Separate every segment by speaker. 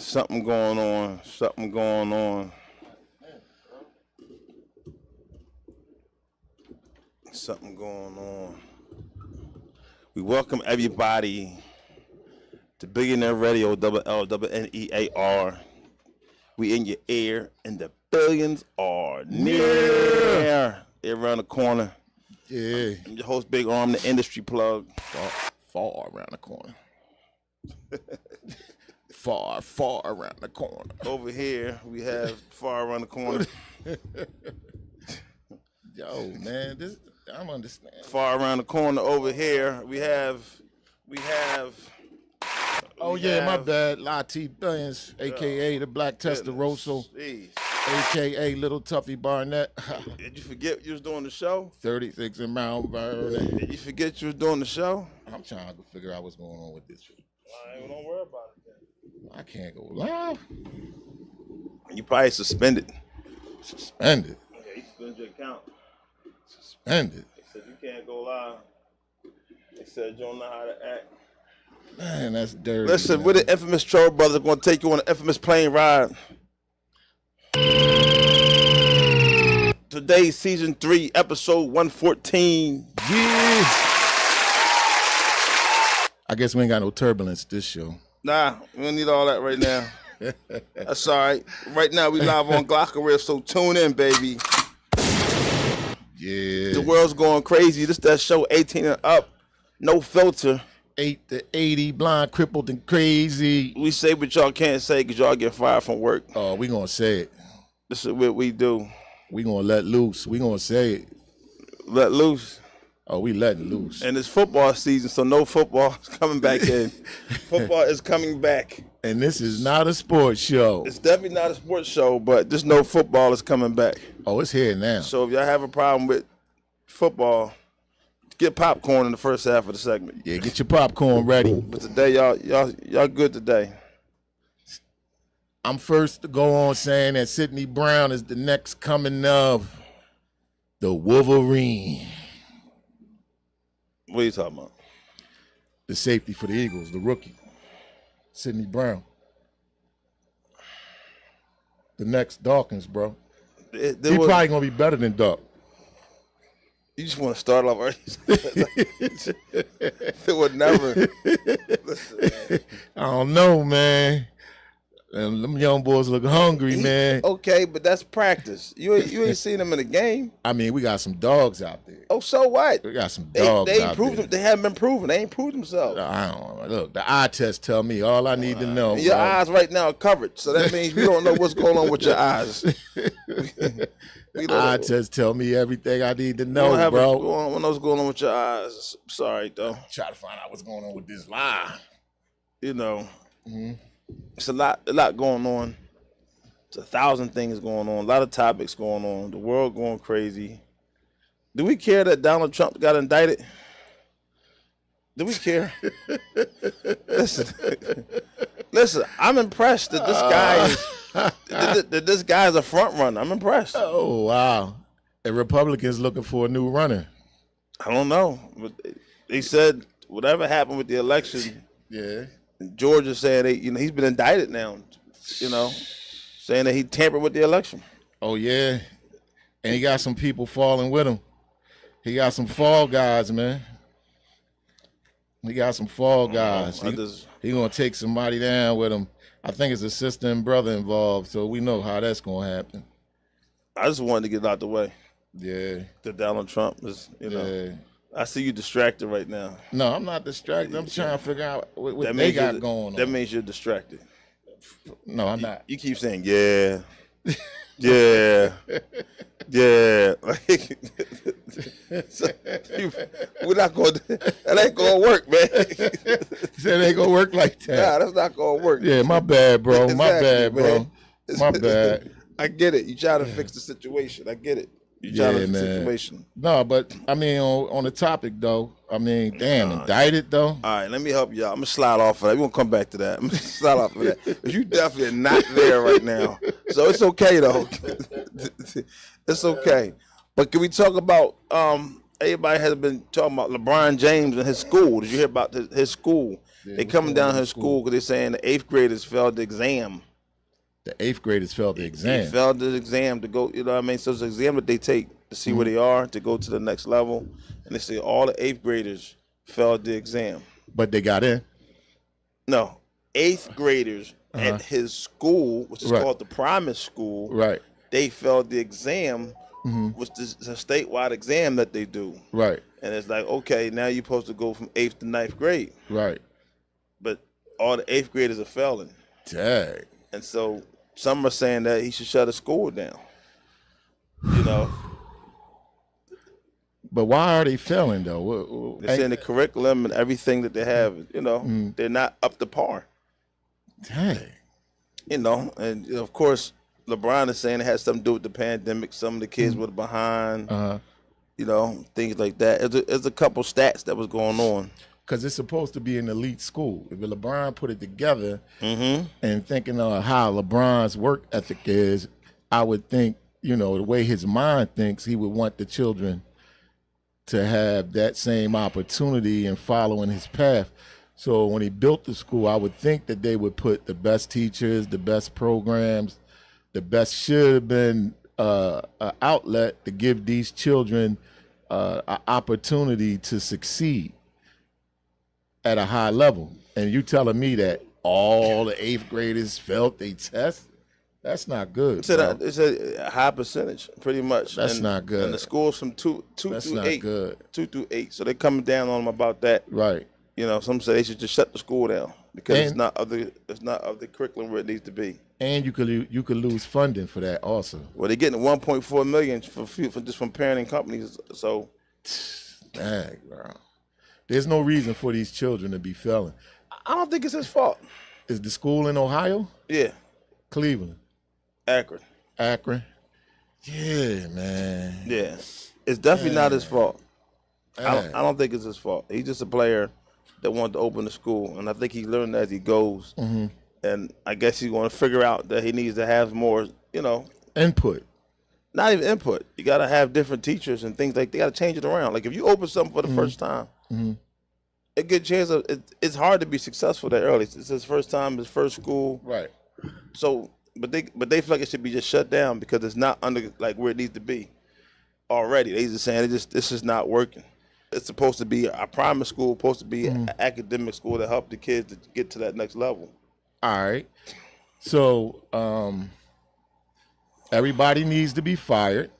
Speaker 1: Something going on. Something going on. Something going on. We welcome everybody to Billionaire Radio, LLNEAR. We in your ear, and the billions are near. They're around the corner.
Speaker 2: Yeah.
Speaker 1: I'm your host, Big Arm, the industry plug.
Speaker 2: Far around the corner. far around the corner.
Speaker 1: Over here, we have far around the corner.
Speaker 2: Yo, man, this I don't understand.
Speaker 1: Far around the corner over here, we have.
Speaker 2: Oh yeah, my bad. Lati Billions, aka the Black Testarossa, aka Little Tuffy Barnett.
Speaker 1: Did you forget you was doing the show?
Speaker 2: 36 in Mount Vernon.
Speaker 1: Did you forget you was doing the show?
Speaker 2: I'm trying to figure out what's going on with this.
Speaker 1: Don't worry about it then.
Speaker 2: I can't go live.
Speaker 1: You probably suspended.
Speaker 2: Suspended.
Speaker 1: Okay, you suspended your account.
Speaker 2: Suspended.
Speaker 1: They said you can't go live. They said you don't know how to act.
Speaker 2: Man, that's dirty.
Speaker 1: Listen,
Speaker 2: man.
Speaker 1: we're the infamous Troll Brothers going to take you on an infamous plane ride. Today's season 3, episode 114.
Speaker 2: Yeah. I guess we ain't got no turbulence this show.
Speaker 1: Nah, we don't need all that right now. That's all right. Right now, we live on Glockaria, so tune in, baby.
Speaker 2: Yeah.
Speaker 1: The world's going crazy. This that show, 18 and up, no filter.
Speaker 2: 8 to 80, blind, crippled, and crazy.
Speaker 1: We say what y'all can't say because y'all get fired from work.
Speaker 2: Oh, we gonna say it.
Speaker 1: This is what we do.
Speaker 2: We gonna let loose. We gonna say it.
Speaker 1: Let loose.
Speaker 2: Oh, we letting loose.
Speaker 1: And it's football season, so no football is coming back in. Football is coming back.
Speaker 2: And this is not a sports show.
Speaker 1: It's definitely not a sports show, but just no football is coming back.
Speaker 2: Oh, it's here now.
Speaker 1: So if y'all have a problem with football, get popcorn in the first half of the segment.
Speaker 2: Yeah, get your popcorn ready.
Speaker 1: But today, y'all good today.
Speaker 2: I'm first to go on saying that Sidney Brown is the next coming of the Wolverine.
Speaker 1: What are you talking about?
Speaker 2: The safety for the Eagles, the rookie, Sidney Brown. The next Dawkins, bro. He probably gonna be better than Duck.
Speaker 1: You just want to start off early. It would never. Listen, man.
Speaker 2: I don't know, man. And them young boys look hungry, man.
Speaker 1: Okay, but that's practice. You ain't seen them in the game.
Speaker 2: I mean, we got some dogs out there.
Speaker 1: Oh, so what?
Speaker 2: We got some dogs
Speaker 1: they
Speaker 2: out
Speaker 1: proved
Speaker 2: there.
Speaker 1: They haven't been proven. They ain't proved themselves.
Speaker 2: I don't know. Look, the eye test tell me all I need to know.
Speaker 1: Your
Speaker 2: bro.
Speaker 1: eyes right now are covered, so that means we don't know what's going on with your eyes.
Speaker 2: The eye test tell me everything I need to know, bro.
Speaker 1: We don't know what's going on with your eyes. Sorry, though.
Speaker 2: Try to find out what's going on with this lie.
Speaker 1: You know, it's a lot going on. It's 1,000 things going on. A lot of topics going on. The world going crazy. Do we care that Donald Trump got indicted? Do we care? Listen. I'm impressed that this guy is a front runner. I'm impressed.
Speaker 2: Oh wow! And Republicans looking for a new runner.
Speaker 1: I don't know, but they said whatever happened with the election.
Speaker 2: Yeah.
Speaker 1: Georgia saying he's been indicted now. Saying that he tampered with the election.
Speaker 2: Oh yeah, and he got some people falling with him. He got some fall guys, man. He got some fall guys. He gonna take somebody down with him. I think his sister and brother involved, so we know how that's gonna happen.
Speaker 1: I just wanted to get it out the way.
Speaker 2: Yeah.
Speaker 1: That Donald Trump is,
Speaker 2: Yeah.
Speaker 1: I see you distracted right now.
Speaker 2: No, I'm not distracted. I'm trying to figure out what they got going on.
Speaker 1: That means you're distracted.
Speaker 2: No, I'm not.
Speaker 1: You keep saying, yeah, yeah, yeah. We're not going to, that ain't going to work, man.
Speaker 2: Said it ain't going to work like that.
Speaker 1: Nah, that's not going to work.
Speaker 2: Yeah, my bad, bro.
Speaker 1: Exactly,
Speaker 2: my bad, bro.
Speaker 1: Man.
Speaker 2: My bad.
Speaker 1: I get it. You try to fix the situation. I get it. You try to fix the situation.
Speaker 2: No, but, I mean, on the topic, though, I mean, damn, indicted, though.
Speaker 1: All right, let me help you out. I'm going to slide off of that. We're going to come back to that. I'm going to slide off of that. Because you definitely are not there right now. So it's okay, though. It's okay. But can we talk about, everybody has been talking about LeBron James and his school. Did you hear about his school? They coming down her school because they're saying the 8th graders failed the exam.
Speaker 2: The 8th graders failed the exam.
Speaker 1: They failed the exam to go, you know what I mean? So it's an exam that they take to see where they are, to go to the next level. And they say all the 8th graders failed the exam.
Speaker 2: But they got in?
Speaker 1: No. 8th graders at his school, which is called the Promise School, they failed the exam, which is a statewide exam that they do.
Speaker 2: Right.
Speaker 1: And it's like, okay, now you're supposed to go from 8th to 9th grade.
Speaker 2: Right.
Speaker 1: But all the 8th graders are failing.
Speaker 2: Dang.
Speaker 1: And so some are saying that he should shut his school down. You know?
Speaker 2: But why are they failing, though?
Speaker 1: They're saying the curriculum and everything that they have, you know, they're not up to par.
Speaker 2: Dang.
Speaker 1: You know, and of course, LeBron is saying it has something to do with the pandemic. Some of the kids were behind, you know, things like that. There's a couple stats that was going on.
Speaker 2: Because it's supposed to be an elite school. If LeBron put it together and thinking of how LeBron's work ethic is, I would think, you know, the way his mind thinks, he would want the children to have that same opportunity and following his path. So when he built the school, I would think that they would put the best teachers, the best programs, the best should have been an outlet to give these children an opportunity to succeed at a high level. And you telling me that all the 8th graders failed their test? That's not good.
Speaker 1: It's a high percentage, pretty much.
Speaker 2: That's not good.
Speaker 1: And the schools from 2
Speaker 2: That's
Speaker 1: through
Speaker 2: not
Speaker 1: 8.
Speaker 2: good.
Speaker 1: 2 through 8. So they're coming down on them about that.
Speaker 2: Right.
Speaker 1: You know, some say they should just shut the school down because it's not of the curriculum where it needs to be. And
Speaker 2: you could lose funding for that also.
Speaker 1: Well, they're getting $1.4 million for just from parenting companies. So,
Speaker 2: dang, bro. There's no reason for these children to be failing.
Speaker 1: I don't think it's his fault.
Speaker 2: Is the school in Ohio?
Speaker 1: Yeah.
Speaker 2: Cleveland.
Speaker 1: Akron.
Speaker 2: Yeah, man.
Speaker 1: Yeah. It's definitely not his fault. I don't think it's his fault. He's just a player that wanted to open the school, and I think he's learning as he goes. And I guess he's going to figure out that he needs to have more, you know,
Speaker 2: input.
Speaker 1: Not even input. You got to have different teachers and things like. They got to change it around. Like if you open something for the first time, a good chance of it's hard to be successful that early. It's his first time, his first school.
Speaker 2: Right.
Speaker 1: So, but they feel like it should be just shut down because it's not under like where it needs to be already. They just saying this is not working. It's supposed to be a primary school, supposed to be an academic school to help the kids to get to that next level.
Speaker 2: All right. So everybody needs to be fired,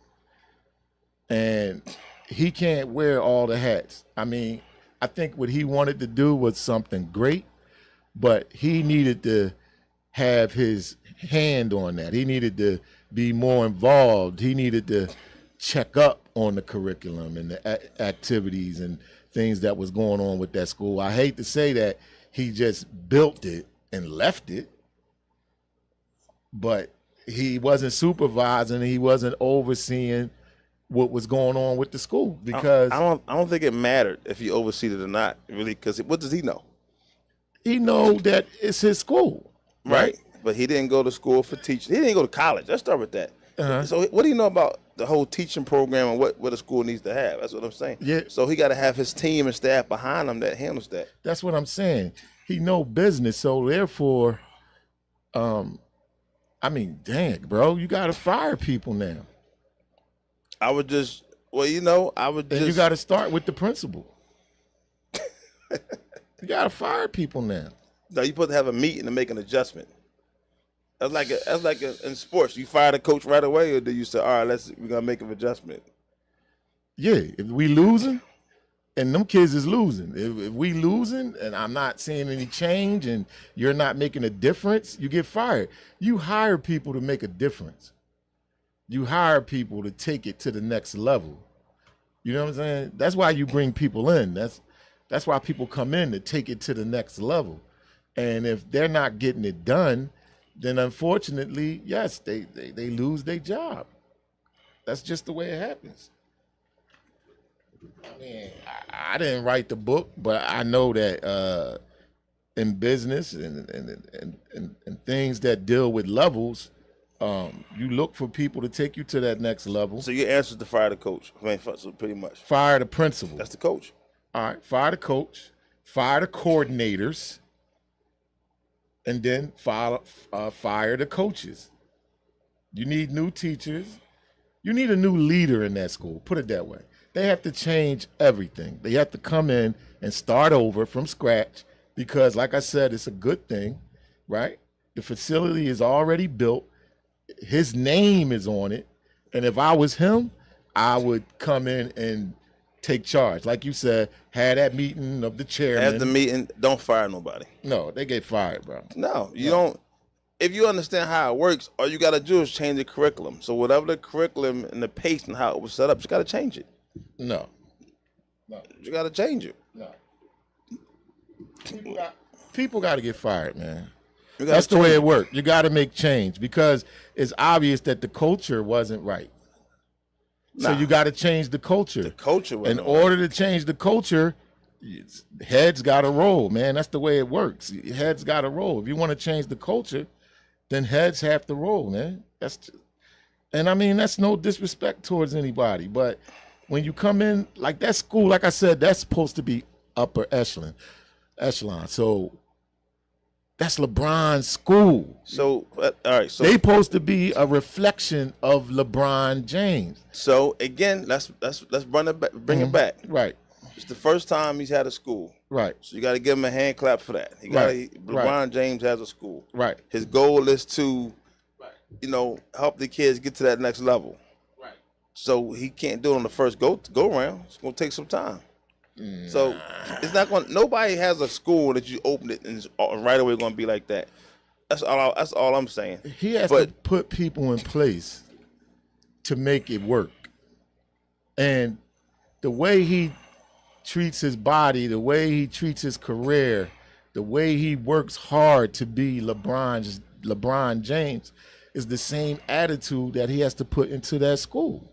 Speaker 2: and he can't wear all the hats. I mean, I think what he wanted to do was something great, but he needed to have his hand on that. He needed to be more involved. He needed to check up on the curriculum and the activities and things that was going on with that school. I hate to say that he just built it and left it, but he wasn't supervising, he wasn't overseeing what was going on with the school because
Speaker 1: I don't think it mattered if he overseed it or not, really, because what does he know?
Speaker 2: He know that it's his school, right?
Speaker 1: But he didn't go to school for teaching. He didn't go to college. Let's start with that. So what do you know about the whole teaching program and what a school needs to have? That's what I'm saying.
Speaker 2: Yeah.
Speaker 1: So he got to have his team and staff behind him that handles that.
Speaker 2: That's what I'm saying. He know business, so therefore, I mean, dang, bro, you got to fire people now.
Speaker 1: I would just, you
Speaker 2: got to start with the principal. You got to fire people now.
Speaker 1: No, you're supposed to have a meeting to make an adjustment. That's like in sports. You fire the coach right away, or do you say, all right, we're gonna make an adjustment?
Speaker 2: Yeah, if we losing, and them kids is losing. If we losing, and I'm not seeing any change, and you're not making a difference, you get fired. You hire people to make a difference. You hire people to take it to the next level. You know what I'm saying? That's why you bring people in. That's why people come in to take it to the next level. And if they're not getting it done, then unfortunately, yes, they lose their job. That's just the way it happens. I mean, I didn't write the book, but I know that in business and things that deal with levels, you look for people to take you to that next level.
Speaker 1: So your answer is to fire the coach. I mean, so pretty much.
Speaker 2: Fire the principal.
Speaker 1: That's the coach.
Speaker 2: All right, fire the coach fire the coordinators, and then fire the coaches. You need new teachers. You need a new leader in that school. Put it that way. They have to change everything. They have to come in and start over from scratch because, like I said, it's a good thing, right? The facility is already built. His name is on it. And if I was him, I would come in and take charge. Like you said, had that meeting of the chairman.
Speaker 1: Have the meeting. Don't fire nobody.
Speaker 2: No, they get fired, bro.
Speaker 1: No, you don't. If you understand how it works, all you got to do is change the curriculum. So whatever the curriculum and the pace and how it was set up, you got to change it.
Speaker 2: No.
Speaker 1: You got to change it.
Speaker 2: No. People got to get fired, man. That's the way it works. You got to make change because it's obvious that the culture wasn't right. So you got to change the culture. The
Speaker 1: culture wasn't
Speaker 2: In order to change the culture, heads got to roll, man. That's the way it works. Heads got to roll. If you want to change the culture, then heads have to roll, man. And I mean, that's no disrespect towards anybody, but when you come in, like that school, like I said, that's supposed to be upper echelon. So that's LeBron's school.
Speaker 1: So, all right. So
Speaker 2: they supposed to be a reflection of LeBron James.
Speaker 1: So again, let's bring it back.
Speaker 2: Right.
Speaker 1: It's the first time he's had a school.
Speaker 2: Right.
Speaker 1: So you got to give him a hand clap for that. LeBron James has a school.
Speaker 2: Right.
Speaker 1: His goal is to, help the kids get to that next level.
Speaker 2: Right.
Speaker 1: So he can't do it on the first go round. It's gonna take some time. So it's not going. Nobody has a school that you open it and it's right away going to be like that. That's all I'm saying.
Speaker 2: He has to put people in place to make it work. And the way he treats his body, the way he treats his career, the way he works hard to be LeBron James is the same attitude that he has to put into that school.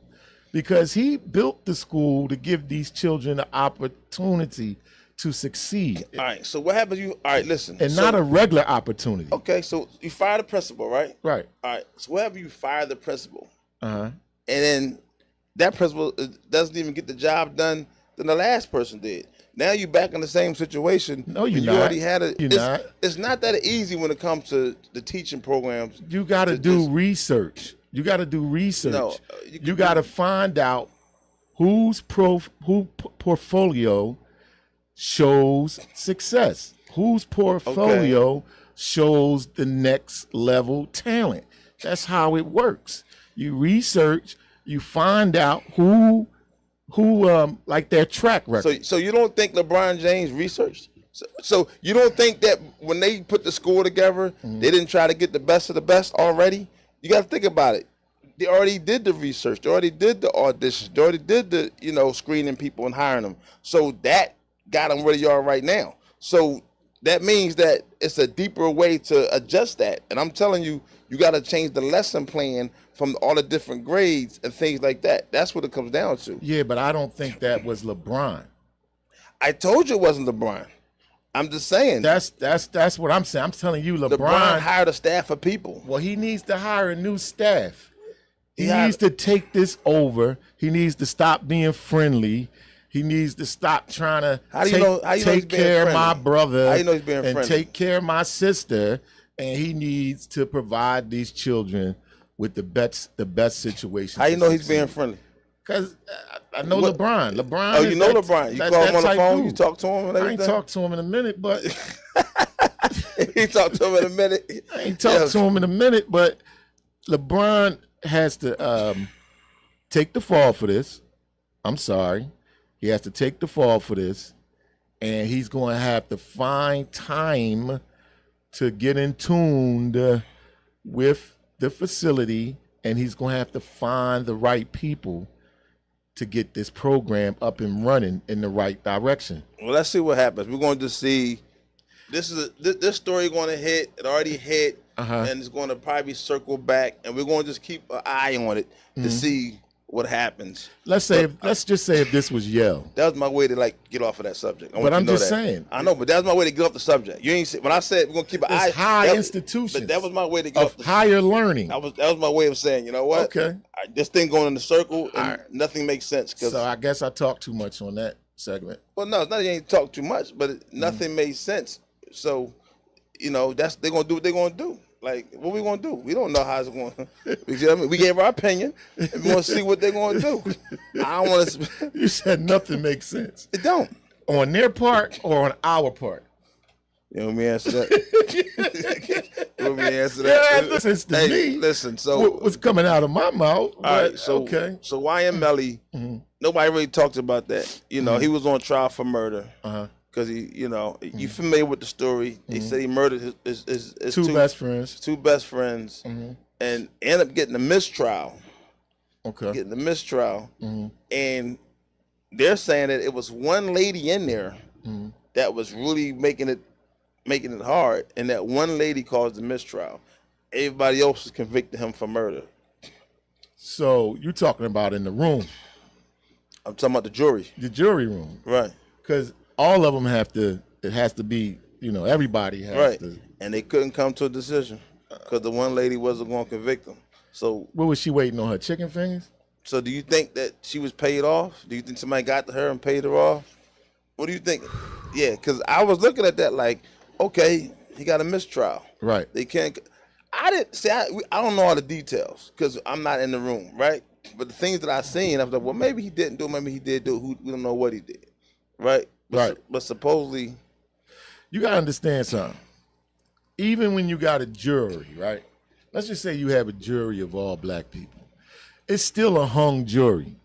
Speaker 2: Because he built the school to give these children the opportunity to succeed.
Speaker 1: All right, so what happens? All right, listen.
Speaker 2: And not a regular opportunity.
Speaker 1: Okay, so you fire the principal, right?
Speaker 2: Right.
Speaker 1: All right, so what happens? You fire the principal.
Speaker 2: Uh-huh.
Speaker 1: And then that principal doesn't even get the job done than the last person did. Now you're back in the same situation.
Speaker 2: No, you're not.
Speaker 1: You already had it.
Speaker 2: Not.
Speaker 1: It's not that easy when it comes to the teaching programs.
Speaker 2: You got to do research. You got to do research.
Speaker 1: No,
Speaker 2: you got to find out who portfolio shows success, whose portfolio shows the next level talent. That's how it works. You research, you find out who like their track record.
Speaker 1: So you don't think LeBron James researched? So you don't think that when they put the school together, they didn't try to get the best of the best already? You got to think about it. They already did the research. They already did the auditions. They already did the, screening people and hiring them. So that got them where they are right now. So that means that it's a deeper way to adjust that. And I'm telling you, you got to change the lesson plan from all the different grades and things like that. That's what it comes down to.
Speaker 2: Yeah, but I don't think that was LeBron.
Speaker 1: I told you it wasn't LeBron. I'm just saying.
Speaker 2: That's what I'm saying. I'm telling you,
Speaker 1: LeBron hired a staff of people.
Speaker 2: Well, he needs to hire a new staff. He needs to take this over. He needs to stop being friendly. He needs to stop trying to take care of my brother and take care of my sister. And he needs to provide these children with the best situation.
Speaker 1: How you know he's being friendly?
Speaker 2: Because I know LeBron. LeBron.
Speaker 1: Oh, you know LeBron. You call him on the phone. You talk to him and everything.
Speaker 2: I ain't talked to him in a minute, but
Speaker 1: he talked to him in a minute.
Speaker 2: I ain't talked to him in a minute, but LeBron has to take the fall for this. I'm sorry. He has to take the fall for this, and he's going to have to find time to get in tune with the facility, and he's going to have to find the right people to get this program up and running in the right direction.
Speaker 1: Well, let's see what happens. We're going to see. This story going to hit. It already hit, and it's going to probably circle back, and we're going to just keep an eye on it to see what happens.
Speaker 2: Let's just say if this was Yale.
Speaker 1: That was my way to get off of that subject.
Speaker 2: But I'm just saying.
Speaker 1: I know, but that was my way to get off the subject. You ain't when I said we're gonna keep an eye.
Speaker 2: High institutions.
Speaker 1: But that was my way to get off the
Speaker 2: higher learning.
Speaker 1: That was my way of saying, you know what?
Speaker 2: Okay.
Speaker 1: This thing going in the circle and nothing makes sense.
Speaker 2: So I guess I talked too much on that. segment.
Speaker 1: Well, no, it's not that you ain't talk too much, but nothing made sense. So, they're gonna do what they're gonna do. Like, what we gonna do? We don't know how it's going. You know what I mean? We gave our opinion, and we want to see what they're gonna do. I don't want to.
Speaker 2: You said nothing makes sense.
Speaker 1: It don't.
Speaker 2: On their part or on our part?
Speaker 1: You want me to answer that? You want me to answer that?
Speaker 2: Yeah, listen to me.
Speaker 1: Listen, so
Speaker 2: what's coming out of my mouth?
Speaker 1: All right, so
Speaker 2: okay.
Speaker 1: So YM Melly, nobody really talked about that. He was on trial for murder. Because you familiar with the story? They said he murdered his
Speaker 2: two best friends.
Speaker 1: Two best friends, and ended up getting a mistrial.
Speaker 2: Okay.
Speaker 1: Getting a mistrial, and they're saying that it was one lady in there that was really making it hard, and that one lady caused the mistrial. Everybody else was convicted him for murder.
Speaker 2: So you're talking about in the room?
Speaker 1: I'm talking about the jury.
Speaker 2: The jury room,
Speaker 1: right?
Speaker 2: Because all of them have to. It has to be. Everybody has to.
Speaker 1: And they couldn't come to a decision because the one lady wasn't going to convict them. So
Speaker 2: what was she waiting on? Her chicken fingers?
Speaker 1: So do you think that she was paid off? Do you think somebody got to her and paid her off? What do you think? Yeah, because I was looking at that like, okay, he got a mistrial.
Speaker 2: Right.
Speaker 1: They can't. I didn't say I don't know all the details because I'm not in the room, right? But the things that I seen, I was like, well, maybe he didn't do it, maybe he did do it. We don't know what he did, right? But supposedly,
Speaker 2: you gotta understand something. Even when you got a jury, right? Let's just say you have a jury of all black people. It's still a hung jury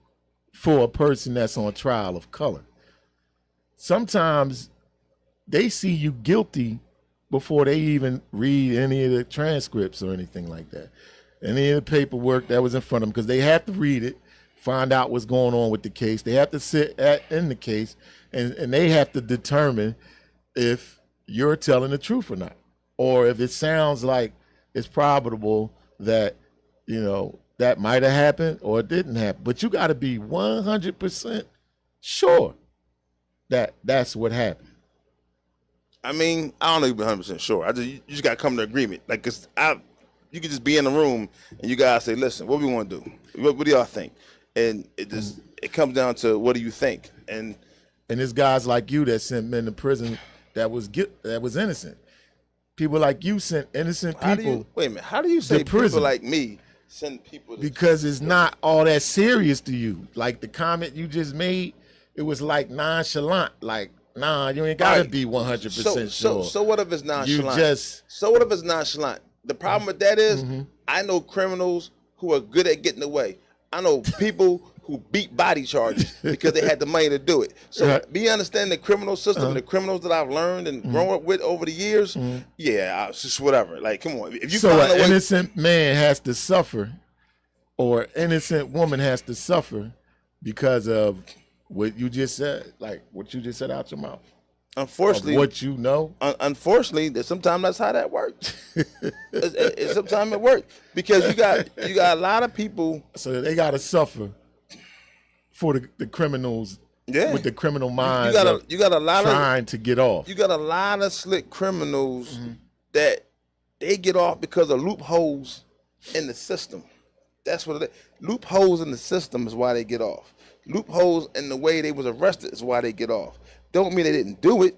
Speaker 2: for a person that's on trial of color. Sometimes they see you guilty before they even read any of the transcripts or anything like that. Any of the paperwork that was in front of them, because they have to read it, find out what's going on with the case. They have to sit in the case, and they have to determine if you're telling the truth or not, or if it sounds like it's probable that, that might have happened or it didn't happen. But you got to be 100% sure that that's what happened.
Speaker 1: I mean, I don't know if you're 100% sure. You just got to come to agreement. Like, you could just be in the room and you guys say, listen, what we want to do? What do y'all think? And it comes down to, what do you think? And
Speaker 2: there's guys like you that sent men to prison that was innocent. People like you sent innocent people.
Speaker 1: Wait a minute. How do you say people like me send people to
Speaker 2: Because it's not all that serious to you. Like the comment you just made, it was like nonchalant. Like, nah, you ain't got to be 100% sure.
Speaker 1: So what if it's nonchalant? So what if it's nonchalant? The problem with that is, I know criminals who are good at getting away. I know people who beat body charges because they had the money to do it. So be understanding the criminal system and the criminals that I've learned and grown up with over the years. Yeah, it's just whatever. Like, come on. If you
Speaker 2: so an innocent man has to suffer, or innocent woman has to suffer because of what you just said, like what you just said out your mouth.
Speaker 1: Unfortunately,
Speaker 2: what you know.
Speaker 1: Unfortunately, sometimes that's how that works. Sometimes it works because you got a lot of people.
Speaker 2: So they got to suffer for the criminals. Yeah. With the criminal minds.
Speaker 1: You got a lot
Speaker 2: trying to get off.
Speaker 1: You got a lot of slick criminals that they get off because of loopholes in the system. That's what it is. Loopholes in the system is why they get off. Loopholes in the way they was arrested is why they get off. Don't mean they didn't do it.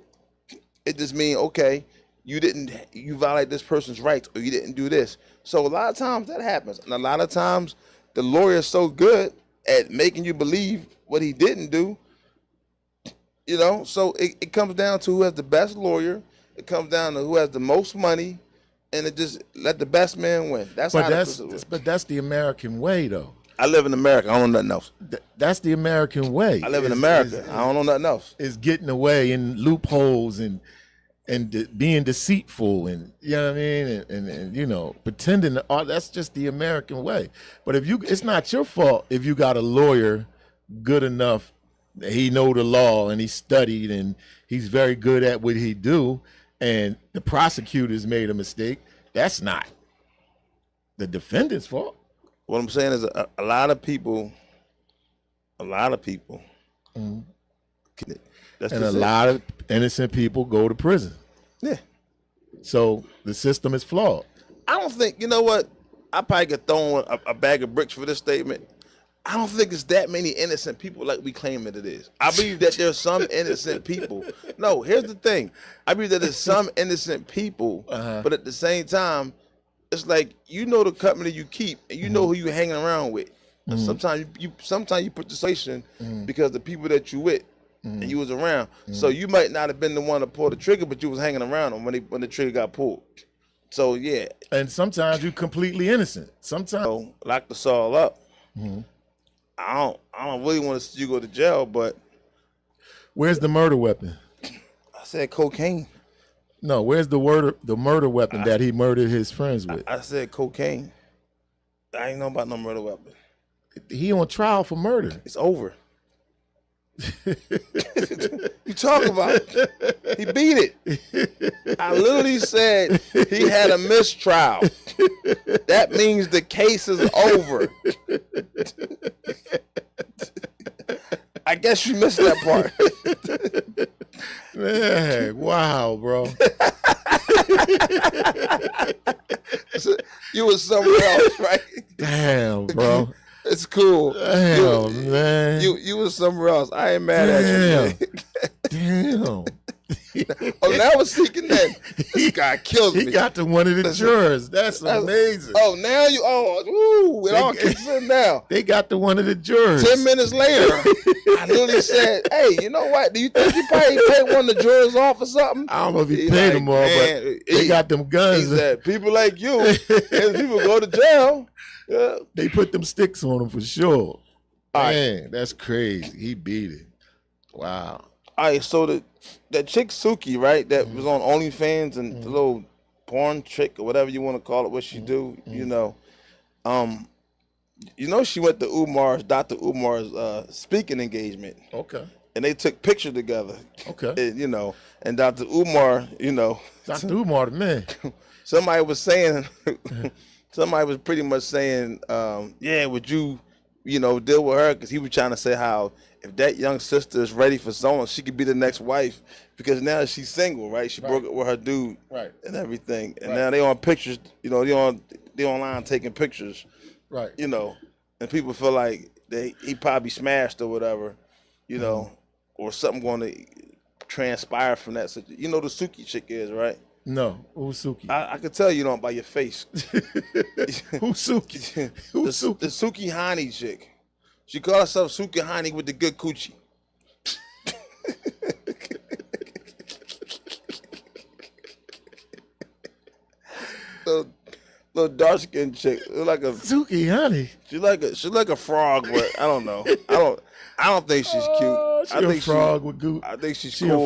Speaker 1: It just mean, okay, you violate this person's rights, or you didn't do this. So a lot of times that happens. And a lot of times the lawyer is so good at making you believe what he didn't do, so it comes down to who has the best lawyer. It comes down to who has the most money, and it just let the best man win. But
Speaker 2: that's the American way, though.
Speaker 1: I live in America. I don't know nothing else.
Speaker 2: That's the American way.
Speaker 1: I live in America. I don't know nothing else.
Speaker 2: It's getting away in loopholes and being deceitful, and you know what I mean, and pretending. That's just the American way. But it's not your fault if you got a lawyer good enough that he know the law and he studied and he's very good at what he do, and the prosecutors made a mistake. That's not the defendant's fault.
Speaker 1: What I'm saying is a lot of people,
Speaker 2: and a lot of innocent people go to prison.
Speaker 1: Yeah.
Speaker 2: So the system is flawed.
Speaker 1: I don't think, you know what? I probably could throw a bag of bricks for this statement. I don't think it's that many innocent people like we claim it is. I believe that there's some innocent people. No, here's the thing. I believe that there's some innocent people, but at the same time, it's like you know the company you keep and you know who you hanging around with. Sometimes you put the situation because the people that you with and you was around. So you might not have been the one to pull the trigger, but you was hanging around them when the trigger got pulled. So yeah.
Speaker 2: And sometimes you're completely innocent. Sometimes
Speaker 1: lock us all up. I don't really want to see you go to jail, but
Speaker 2: where's the murder weapon?
Speaker 1: I said cocaine.
Speaker 2: No, where's the murder weapon that he murdered his friends with?
Speaker 1: I said cocaine. I ain't know about no murder weapon.
Speaker 2: He on trial for murder.
Speaker 1: It's over. You talk about he beat it. I literally said he had a mistrial. That means the case is over. I guess you missed that part.
Speaker 2: Man, wow, bro.
Speaker 1: You was somewhere else, right?
Speaker 2: Damn, bro.
Speaker 1: It's cool.
Speaker 2: Damn, man.
Speaker 1: You was somewhere else. I ain't mad at you.
Speaker 2: Damn.
Speaker 1: Oh, now I was thinking that this guy kills me.
Speaker 2: He got to one of the jurors. That's amazing.
Speaker 1: Oh, now it all kicks in now.
Speaker 2: They got to one of the jurors.
Speaker 1: 10 minutes later, I literally said, hey, you know what? Do you think you probably paid one of the jurors off or something?
Speaker 2: I don't know if he paid them all, but they got them guns.
Speaker 1: He said, people like you, and people go to jail. Yeah.
Speaker 2: They put them sticks on him for sure. Man,
Speaker 1: right.
Speaker 2: That's crazy. He beat it. Wow.
Speaker 1: All right, so that chick Suki, right, that was on OnlyFans and the little porn chick or whatever you want to call it, what she do, you know, she went to Dr. Umar's speaking engagement.
Speaker 2: Okay.
Speaker 1: And they took pictures together.
Speaker 2: Okay.
Speaker 1: And, and Dr. Umar,
Speaker 2: Dr. Umar, man.
Speaker 1: Somebody was pretty much saying, would you, deal with her? Because he was trying to say how if that young sister is ready for someone, she could be the next wife because now she's single, right? She broke up with her dude and everything. And now they on pictures, they online taking pictures,
Speaker 2: right?
Speaker 1: And people feel like he probably smashed or whatever, or something going to transpire from that. You know the Suki chick is, right?
Speaker 2: No, who's Suki?
Speaker 1: I could tell you don't by your face.
Speaker 2: Who's Suki? Who's Suki?
Speaker 1: The Suki Hani chick. She called herself Suki Hani with the good coochie. Little dark skinned chick. Like a
Speaker 2: Suki Hani.
Speaker 1: She's like a frog, but I don't know. I don't think she's cute.
Speaker 2: I think she's a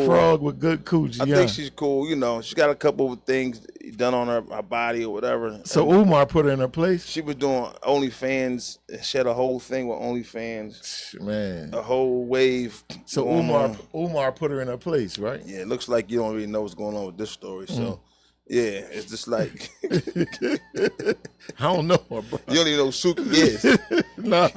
Speaker 2: frog with good coochie.
Speaker 1: I think she's cool. She got a couple of things done on her body or whatever.
Speaker 2: So Umar put her in her place?
Speaker 1: She was doing OnlyFans. She had a whole thing with OnlyFans.
Speaker 2: Man.
Speaker 1: A whole wave.
Speaker 2: So Umar put her in her place, right?
Speaker 1: Yeah, it looks like you don't really know what's going on with this story. So, yeah, it's just like...
Speaker 2: I don't know her, bro.
Speaker 1: You don't even know who Suki is.
Speaker 2: Nah.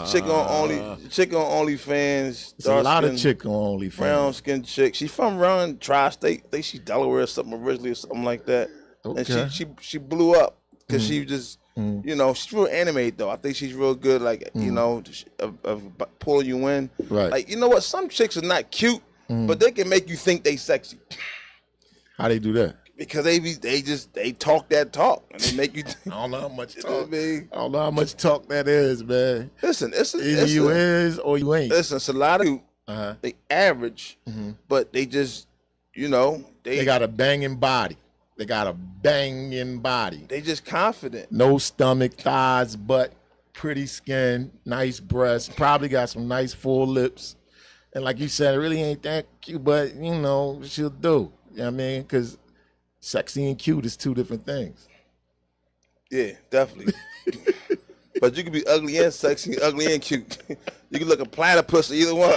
Speaker 1: Chick on OnlyFans.
Speaker 2: It's a lot of chick on OnlyFans.
Speaker 1: Brown skin chick. She's from around tri-state. I think she's Delaware or something originally or something like that.
Speaker 2: Okay.
Speaker 1: And she blew up because she just, she's real animated though. I think she's real good, like, of pulling you in.
Speaker 2: Right.
Speaker 1: Like, you know what? Some chicks are not cute, but they can make you think they sexy.
Speaker 2: How they do that?
Speaker 1: Because they talk that talk and they make you.
Speaker 2: I don't know how much talk. I don't know how much talk that is, man.
Speaker 1: Listen,
Speaker 2: either you is or you ain't.
Speaker 1: Listen, it's a lot of they average, but they just, they
Speaker 2: got a banging body. They got a banging body.
Speaker 1: They just confident.
Speaker 2: No stomach, thighs, butt, pretty skin, nice breasts. Probably got some nice full lips. And like you said, it really ain't that cute, but she'll do. You know what I mean? Because sexy and cute is two different things.
Speaker 1: Yeah, definitely. But you can be ugly and sexy, ugly and cute. You can look a platypus or either one.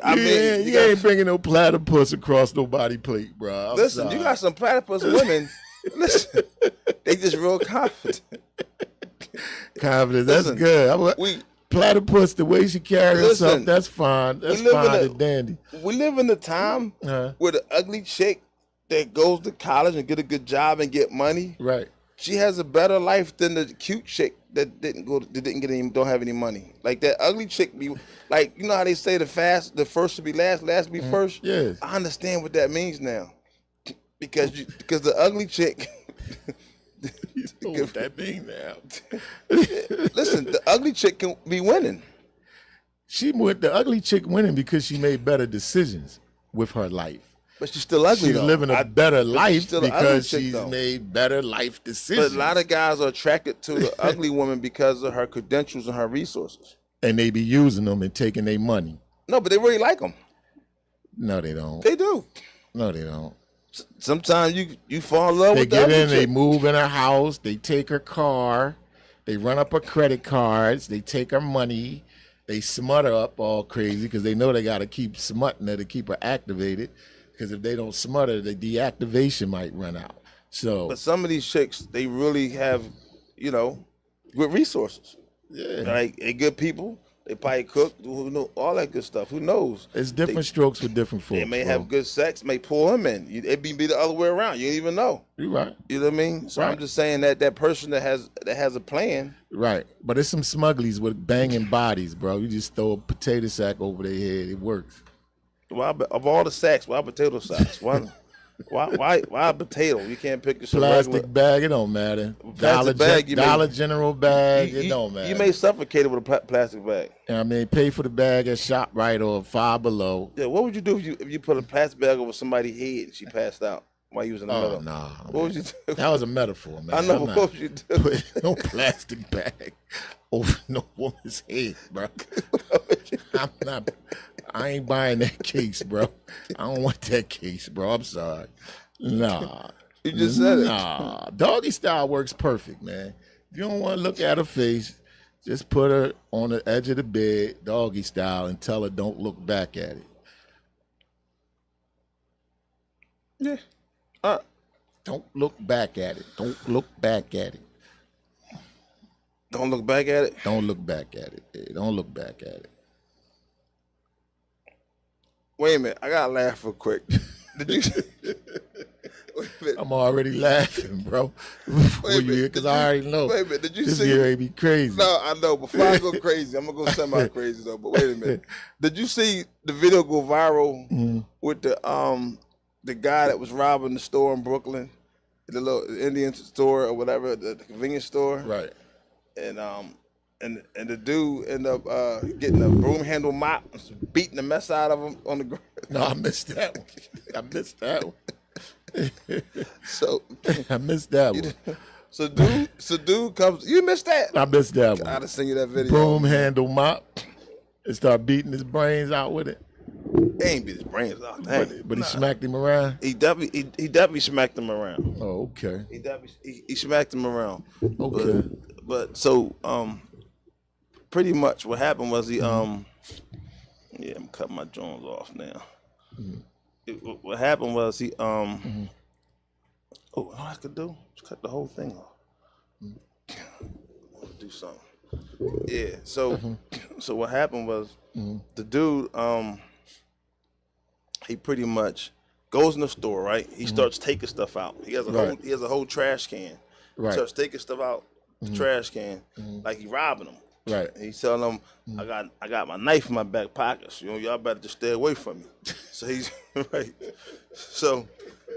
Speaker 1: I mean,
Speaker 2: you ain't bringing no platypus across no body plate, bro.
Speaker 1: Listen, you got some platypus women. Listen, they just real confident.
Speaker 2: Confident, that's good. Platypus, the way she carries herself, that's fine. That's fine and dandy.
Speaker 1: We live in a time where the ugly chick that goes to college and get a good job and get money,
Speaker 2: right,
Speaker 1: She has a better life than the cute chick that don't have any money. Like that ugly chick be like, you know how they say the first to be last to be first?
Speaker 2: Yeah.
Speaker 1: I understand what that means now. Because the ugly chick
Speaker 2: You know what that means now.
Speaker 1: Listen, the ugly chick can be winning.
Speaker 2: The ugly chick winning because she made better decisions with her life.
Speaker 1: But she's still ugly.
Speaker 2: She's living a better life because
Speaker 1: chick,
Speaker 2: she's
Speaker 1: though.
Speaker 2: made better life decisions.
Speaker 1: But a lot of guys are attracted to the ugly woman because of her credentials and her resources.
Speaker 2: And they be using them and taking their money.
Speaker 1: No, but they really like them.
Speaker 2: No, they don't.
Speaker 1: They do.
Speaker 2: No, they don't.
Speaker 1: Sometimes you fall in love with the
Speaker 2: ugly chick. They
Speaker 1: get in,
Speaker 2: they move in her house, they take her car, they run up her credit cards, they take her money, they smut her up all crazy because they know they got to keep smutting her to keep her activated. Because if they don't smut her, the deactivation might run out. So,
Speaker 1: but some of these chicks, they really have, good resources.
Speaker 2: Yeah,
Speaker 1: like they good people. They probably cook, who know all that good stuff. Who knows?
Speaker 2: It's different strokes for different folks.
Speaker 1: They may have good sex, may pull them in. It be the other way around. You don't even know.
Speaker 2: You're right.
Speaker 1: You know what I mean? So I'm just saying that person that has a plan.
Speaker 2: Right, but it's some smugglies with banging bodies, bro. You just throw a potato sack over their head, it works.
Speaker 1: Why of all the sacks? Why potato sacks? Why a potato? You can't pick a
Speaker 2: plastic bag. It don't matter. Dollar General bag. It don't matter.
Speaker 1: You may suffocate it with a plastic bag.
Speaker 2: I mean, pay for the bag at ShopRite or Five Below.
Speaker 1: Yeah. What would you do if you put a plastic bag over somebody's head and she passed out while you was in the middle?
Speaker 2: Nah.
Speaker 1: What would you do?
Speaker 2: That was a metaphor, man.
Speaker 1: I know. What would you do?
Speaker 2: Put no plastic bag over no woman's head, bro. I ain't buying that case, bro. I don't want that case, bro. I'm sorry. Nah.
Speaker 1: You just said it.
Speaker 2: Nah. Doggy style works perfect, man. If you don't want to look at her face, just put her on the edge of the bed, doggy style, and tell her don't look back at it.
Speaker 1: Yeah.
Speaker 2: Don't look back at it. Don't look back at it.
Speaker 1: Don't look back at it?
Speaker 2: Don't look back at it. Don't look back at it.
Speaker 1: Wait a minute, I gotta laugh real quick. Did you?
Speaker 2: Wait a minute. I'm already laughing, bro. Because I already know.
Speaker 1: Wait a minute, did you
Speaker 2: this
Speaker 1: see?
Speaker 2: This be crazy.
Speaker 1: No, I know. Before I go crazy, I'm gonna go semi-crazy though. But wait a minute, did you see the video go viral with the guy that was robbing the store in Brooklyn, the little Indian store or whatever, the convenience store?
Speaker 2: Right.
Speaker 1: And the dude ended up getting a broom handle mop and beating the mess out of him on the ground.
Speaker 2: No, I missed that one.
Speaker 1: So
Speaker 2: I missed that one.
Speaker 1: So dude comes. You missed that?
Speaker 2: I missed that one.
Speaker 1: I gotta send you that video.
Speaker 2: Broom handle mop and start beating his brains out with it.
Speaker 1: He ain't beat his brains out.
Speaker 2: But he smacked him around.
Speaker 1: He definitely smacked him around.
Speaker 2: Oh, okay.
Speaker 1: He smacked him around.
Speaker 2: Okay.
Speaker 1: But so pretty much what happened was he I'm cutting my Jones off now. What happened was he oh, what I could do? Just cut the whole thing off. Do something. Yeah. So what happened was the dude he pretty much goes in the store, right? He starts taking stuff out. He has a whole trash can.
Speaker 2: Right.
Speaker 1: He starts taking stuff out the trash can like he robbing them.
Speaker 2: Right.
Speaker 1: And he's telling them, I got my knife in my back pocket. So, y'all better just stay away from me. So he's right. So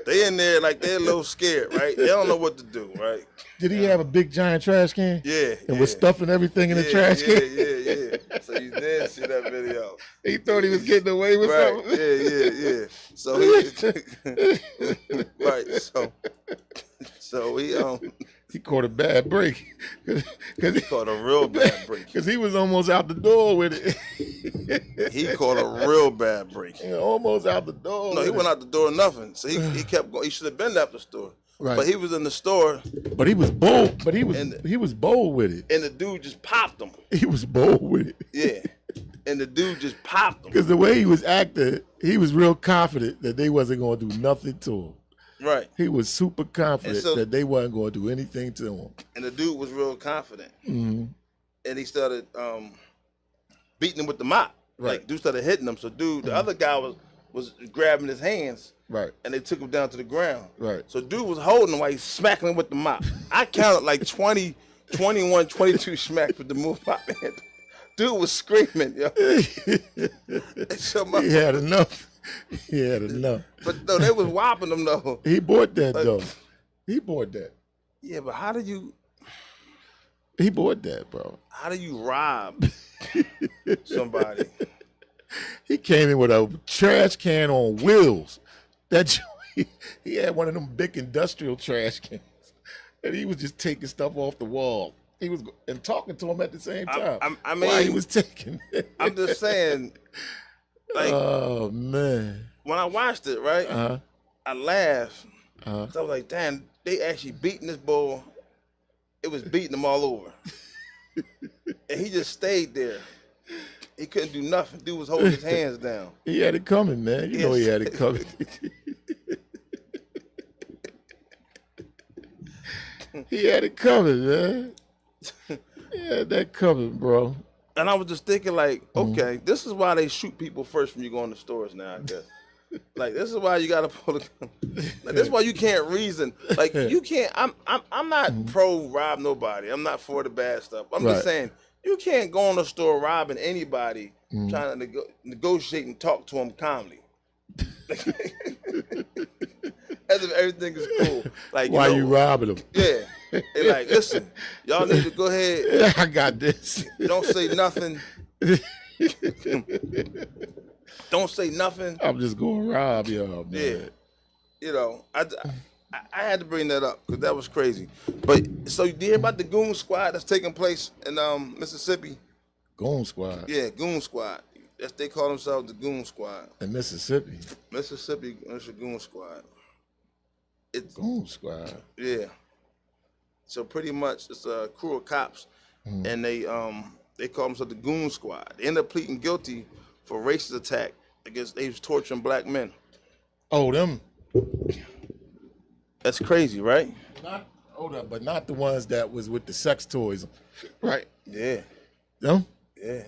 Speaker 1: they in there like they're a little scared, right? They don't know what to do, right?
Speaker 2: Did he have a big giant trash can?
Speaker 1: Yeah.
Speaker 2: And was stuffing everything in the trash can?
Speaker 1: Yeah. So you did see that video.
Speaker 2: He thought he was getting away with something.
Speaker 1: Yeah. So he
Speaker 2: caught a bad break.
Speaker 1: He caught a real bad break.
Speaker 2: Because he was almost out the door with it.
Speaker 1: He caught a real bad break.
Speaker 2: Almost out the door.
Speaker 1: No, he went out the door nothing. So he kept going. He should have been at the store.
Speaker 2: Right.
Speaker 1: But he was in the store.
Speaker 2: But he was bold. But he was bold with it.
Speaker 1: And the dude just popped him.
Speaker 2: He was bold with it.
Speaker 1: Yeah. And the dude just popped him.
Speaker 2: Because the way he was acting, he was real confident that they wasn't going to do nothing to him.
Speaker 1: Right.
Speaker 2: He was super confident that they wasn't going to do anything to him.
Speaker 1: And the dude was real confident. Mm-hmm. And he started beating him with the mop.
Speaker 2: Right.
Speaker 1: Like, dude started hitting him. So, the other guy was grabbing his hands.
Speaker 2: Right.
Speaker 1: And they took him down to the ground.
Speaker 2: Right.
Speaker 1: So dude was holding him while he's smacking him with the mop. I counted like 20, 21, 22 smacks with the mop. Dude was screaming, yo.
Speaker 2: He had enough. He had enough.
Speaker 1: But no, they was whopping him though.
Speaker 2: He bought that though. He bought that.
Speaker 1: Yeah, but how do you?
Speaker 2: He bought that, bro.
Speaker 1: How do you rob somebody?
Speaker 2: He came in with a trash can on wheels. He had one of them big industrial trash cans, and he was just taking stuff off the wall. He was and talking to him at the same time.
Speaker 1: I mean,
Speaker 2: while he was taking it.
Speaker 1: I'm just saying. Like,
Speaker 2: oh man!
Speaker 1: When I watched it, right, I laughed. So I was like, "Damn, they actually beating this bull. It was beating him all over, and he just stayed there. He couldn't do nothing. Dude was holding his hands down.
Speaker 2: He had it coming, man. You know he had it coming. He had it coming, man. He had that coming, bro.
Speaker 1: And I was just thinking, like, okay, this is why they shoot people first when you go in the stores now, I guess. Like, this is why you gotta pull it. Like, this is why you can't reason. Like, you can't. I'm not pro rob nobody. I'm not for the bad stuff. I'm just saying you can't go in the store robbing anybody, trying to negotiate and talk to them calmly. As if everything is cool. Like,
Speaker 2: why you robbing them?
Speaker 1: Yeah. They like, listen, y'all need to go ahead.
Speaker 2: I got this.
Speaker 1: Don't say nothing. Don't say nothing.
Speaker 2: I'm just going to rob y'all, man.
Speaker 1: Yeah. You know, I had to bring that up because that was crazy. But so you hear about the Goon Squad that's taking place in Mississippi?
Speaker 2: Goon Squad?
Speaker 1: Yeah, Goon Squad. They call themselves the Goon Squad.
Speaker 2: In Mississippi?
Speaker 1: Mississippi, it's a Goon Squad. It's
Speaker 2: Goon Squad?
Speaker 1: Yeah. So pretty much it's a crew of cops, and they call themselves the Goon Squad. They end up pleading guilty for racist attack against they was torturing black men.
Speaker 2: Oh, them.
Speaker 1: That's crazy, right?
Speaker 2: Hold up, but not the ones that was with the sex toys, right?
Speaker 1: Yeah.
Speaker 2: Them?
Speaker 1: Yeah.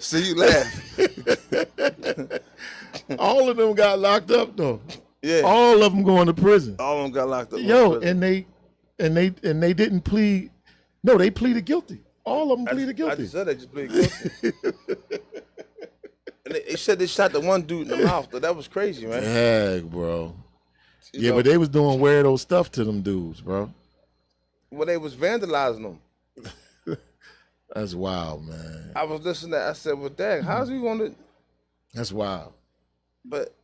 Speaker 1: See, you laugh.
Speaker 2: All of them got locked up though.
Speaker 1: Yeah.
Speaker 2: All of them going to prison.
Speaker 1: All of them got locked up.
Speaker 2: Yo, and they didn't plead. No, they pleaded guilty. All of them pleaded guilty.
Speaker 1: I just said they just pleaded guilty. And they said they shot the one dude in the mouth, but that was crazy, man.
Speaker 2: Heck, bro.
Speaker 1: You know,
Speaker 2: but they was doing weirdo stuff to them dudes, bro.
Speaker 1: Well, they was vandalizing them.
Speaker 2: That's wild, man.
Speaker 1: I was listening to that. I said, well, dang, how's he going to...
Speaker 2: That's wild.
Speaker 1: But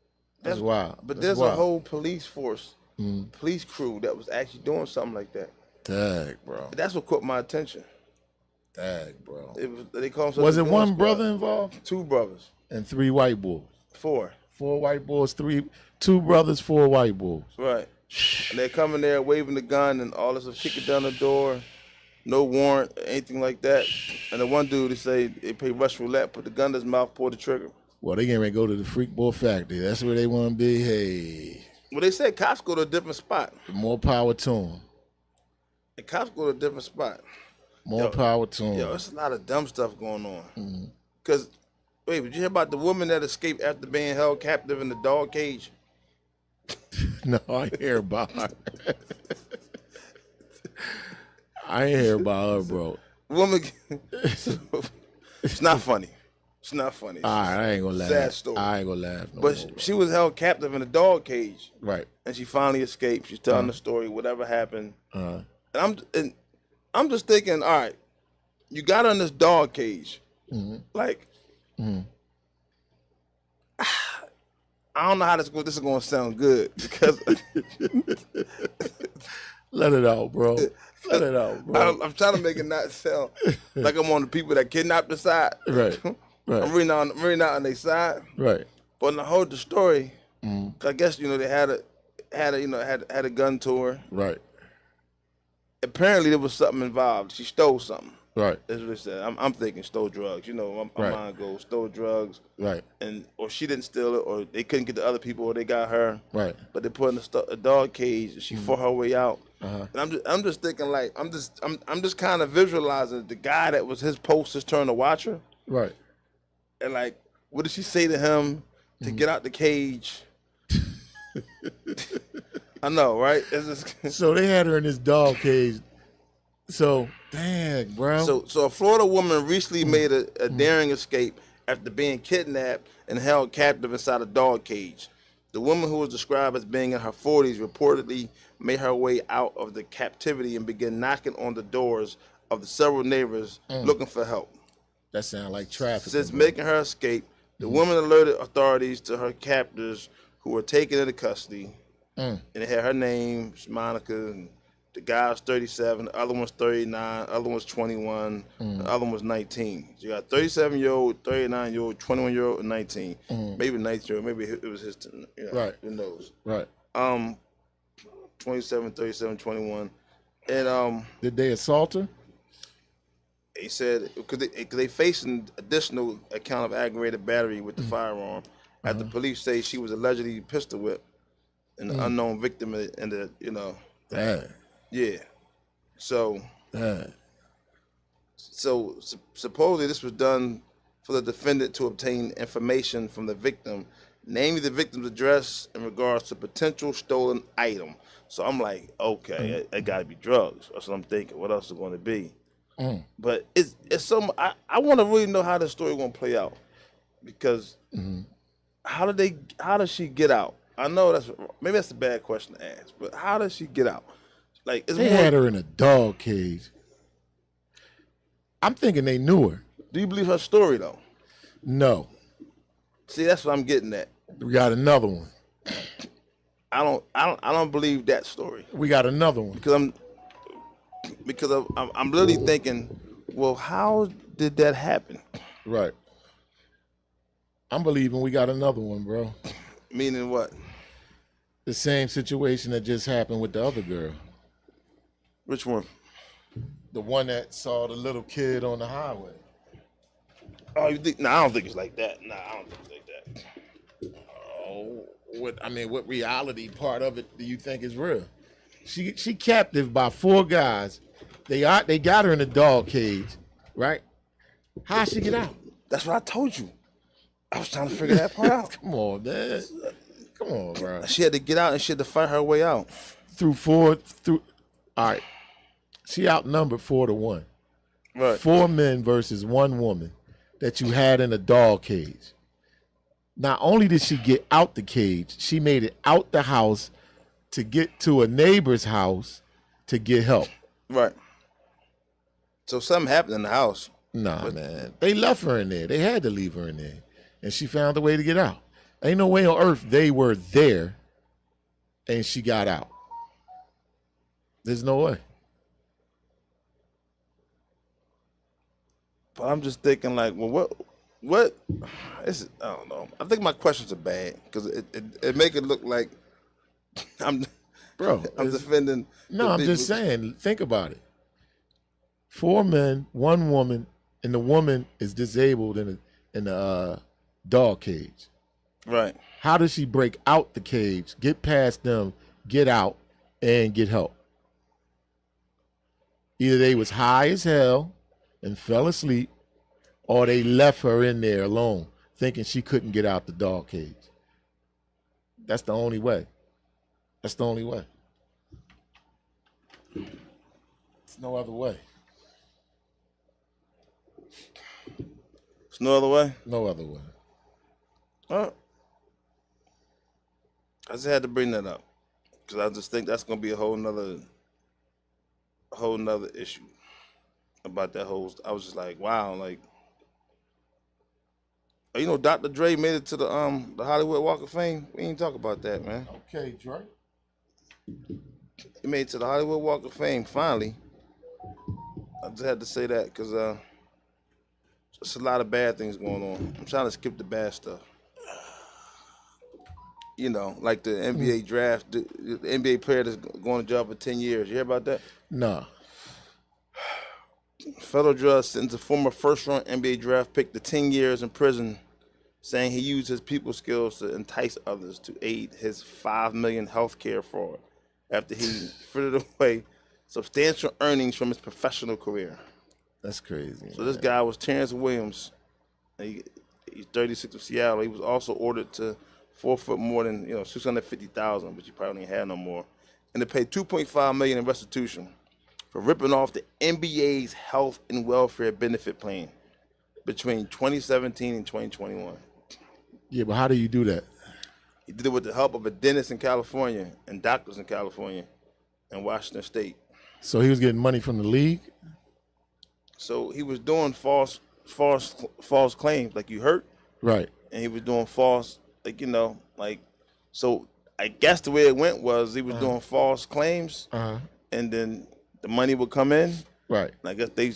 Speaker 2: that's wild.
Speaker 1: But there's a whole police force, police crew that was actually doing something like that.
Speaker 2: Dang, bro.
Speaker 1: That's what caught my attention.
Speaker 2: Dang, bro.
Speaker 1: They call themselves
Speaker 2: was it one brother involved?
Speaker 1: 2 brothers.
Speaker 2: And 3 white boys?
Speaker 1: 4.
Speaker 2: 4 white boys, 2 brothers, 4 white boys.
Speaker 1: Right. And they're coming there waving the gun and all this stuff, kicking down the door. No warrant, anything like that. And the one dude, they play Russian roulette, put the gun in his mouth, pull the trigger.
Speaker 2: Well, they getting ready to go to the Freak Boy Factory. That's where they want to be. Hey.
Speaker 1: Well, they said cops go to a different spot.
Speaker 2: More power to them.
Speaker 1: The cops go to a different spot.
Speaker 2: More power to them.
Speaker 1: Yo, there's a lot of dumb stuff going on. Because, wait, did you hear about the woman that escaped after being held captive in the dog cage?
Speaker 2: No, I ain't hear about her. I ain't hear about her, bro.
Speaker 1: Woman, it's not funny. It's not funny.
Speaker 2: All right, I ain't gonna laugh.
Speaker 1: Sad story.
Speaker 2: I ain't gonna laugh.
Speaker 1: But she was held captive in a dog cage.
Speaker 2: Right.
Speaker 1: And she finally escaped. She's telling the story, whatever happened. And I'm just thinking, all right, you got her in this dog cage. Like, I don't know how this is going to sound good because
Speaker 2: let it out, bro. Let it out, bro.
Speaker 1: I'm trying to make it not sound like I'm on the people that kidnapped the side.
Speaker 2: Right. Right.
Speaker 1: I'm reading out on their side.
Speaker 2: Right.
Speaker 1: But when I heard the story, I guess they had a gun to her.
Speaker 2: Right.
Speaker 1: Apparently there was something involved. She stole something.
Speaker 2: Right.
Speaker 1: That's what it said. I'm thinking stole drugs. My mind goes stole drugs.
Speaker 2: Right.
Speaker 1: Or she didn't steal it, or they couldn't get the other people, or they got her.
Speaker 2: Right.
Speaker 1: But they put in a dog cage, and she fought her way out. And I'm just thinking, like, I'm just kind of visualizing the guy that was his post his turn to watch her.
Speaker 2: Right.
Speaker 1: And like, what did she say to him? to get out the cage. I know, right?
Speaker 2: So they had her in this dog cage. So, dang, bro.
Speaker 1: So a Florida woman recently made a daring escape after being kidnapped and held captive inside a dog cage. The woman, who was described as being in her 40s, reportedly made her way out of the captivity and began knocking on the doors of the several neighbors looking for help.
Speaker 2: That sounds like trafficking.
Speaker 1: Since making her escape, the woman alerted authorities to her captors, who were taken into custody. And it had her name, Monica, and the guy was 37, the other one's 39, the other one's 21, the other one was 19. So you got 37-year-old, 39-year-old, 21-year-old, and 19. Maybe 19-year-old, maybe it was his,
Speaker 2: right.
Speaker 1: Who knows?
Speaker 2: Right.
Speaker 1: 27, 37, 21. And
Speaker 2: did they assault her?
Speaker 1: He said, because they faced an additional account of aggravated battery with the firearm. After police say she was allegedly pistol whipped, and the unknown victim in the,
Speaker 2: Dang.
Speaker 1: Yeah. So,
Speaker 2: Dang.
Speaker 1: So supposedly this was done for the defendant to obtain information from the victim, namely the victim's address in regards to potential stolen item. So I'm like, okay, it got to be drugs. That's what I'm thinking. What else is going to be? But it's some. I want to really know how the story going to play out, because how does she get out? I know maybe that's a bad question to ask, but how does she get out? Like,
Speaker 2: they had her in a dog cage. I'm thinking they knew her.
Speaker 1: Do you believe her story though?
Speaker 2: No.
Speaker 1: See, that's what I'm getting at.
Speaker 2: We got another one.
Speaker 1: I don't believe that story.
Speaker 2: We got another one
Speaker 1: because I'm literally thinking, well, how did that happen?
Speaker 2: Right. I'm believing we got another one, bro.
Speaker 1: Meaning what?
Speaker 2: The same situation that just happened with the other girl.
Speaker 1: Which one?
Speaker 2: The one that saw the little kid on the highway.
Speaker 1: Oh, you think? No, I don't think it's like that. No, I don't think it's like that.
Speaker 2: Oh, what reality part of it do you think is real? She captive by 4 guys. They got her in a dog cage, right? How'd she get out?
Speaker 1: That's what I told you. I was trying to figure that part out.
Speaker 2: Come on, man. Come on, bro.
Speaker 1: She had to get out and she had to fight her way out.
Speaker 2: All right. She outnumbered 4-1.
Speaker 1: Right.
Speaker 2: 4 men versus 1 woman that you had in a dog cage. Not only did she get out the cage, she made it out the house to get to a neighbor's house to get help.
Speaker 1: Right. So something happened in the house.
Speaker 2: Nah, man. They left her in there. They had to leave her in there. And she found a way to get out. Ain't no way on earth they were there and she got out. There's no way.
Speaker 1: But I'm just thinking, like, well, what? I don't know. I think my questions are bad because it make it look like I'm defending.
Speaker 2: No, I'm just saying. Think about it. 4 men, 1 woman, and the woman is disabled in a dog cage.
Speaker 1: Right.
Speaker 2: How does she break out the cage, get past them, get out, and get help? Either they was high as hell and fell asleep, or they left her in there alone, thinking she couldn't get out the dog cage. That's the only way. That's the only way. There's no other way.
Speaker 1: There's no other way?
Speaker 2: No other way.
Speaker 1: I just had to bring that up because I just think that's going to be a whole nother issue about that whole. I was just like, wow, like, Dr. Dre made it to the Hollywood Walk of Fame. We ain't talk about that, man.
Speaker 2: Okay, Dre.
Speaker 1: He made it to the Hollywood Walk of Fame finally. I just had to say that because there's a lot of bad things going on. I'm trying to skip the bad stuff. Like the NBA draft, the NBA player that's going to jail for 10 years. You hear about that?
Speaker 2: Nah.
Speaker 1: Federal judge sentenced a former first-round NBA draft pick to 10 years in prison, saying he used his people skills to entice others to aid his $5 million health care fraud after he frittered away substantial earnings from his professional career.
Speaker 2: That's crazy.
Speaker 1: So this guy was Terrence Williams. He's 36 of Seattle. He was also ordered to forfeit more than 650,000, but you probably ain't had no more, and to pay 2.5 million in restitution for ripping off the NBA's health and welfare benefit plan between 2017 and 2021.
Speaker 2: Yeah, but how do you do that?
Speaker 1: He did it with the help of a dentist in California and doctors in California and Washington State.
Speaker 2: So he was getting money from the league?
Speaker 1: So he was doing false claims, like you hurt.
Speaker 2: Right.
Speaker 1: And he was doing false, so I guess the way it went was he was doing false claims, and then the money would come in.
Speaker 2: Right.
Speaker 1: And I guess they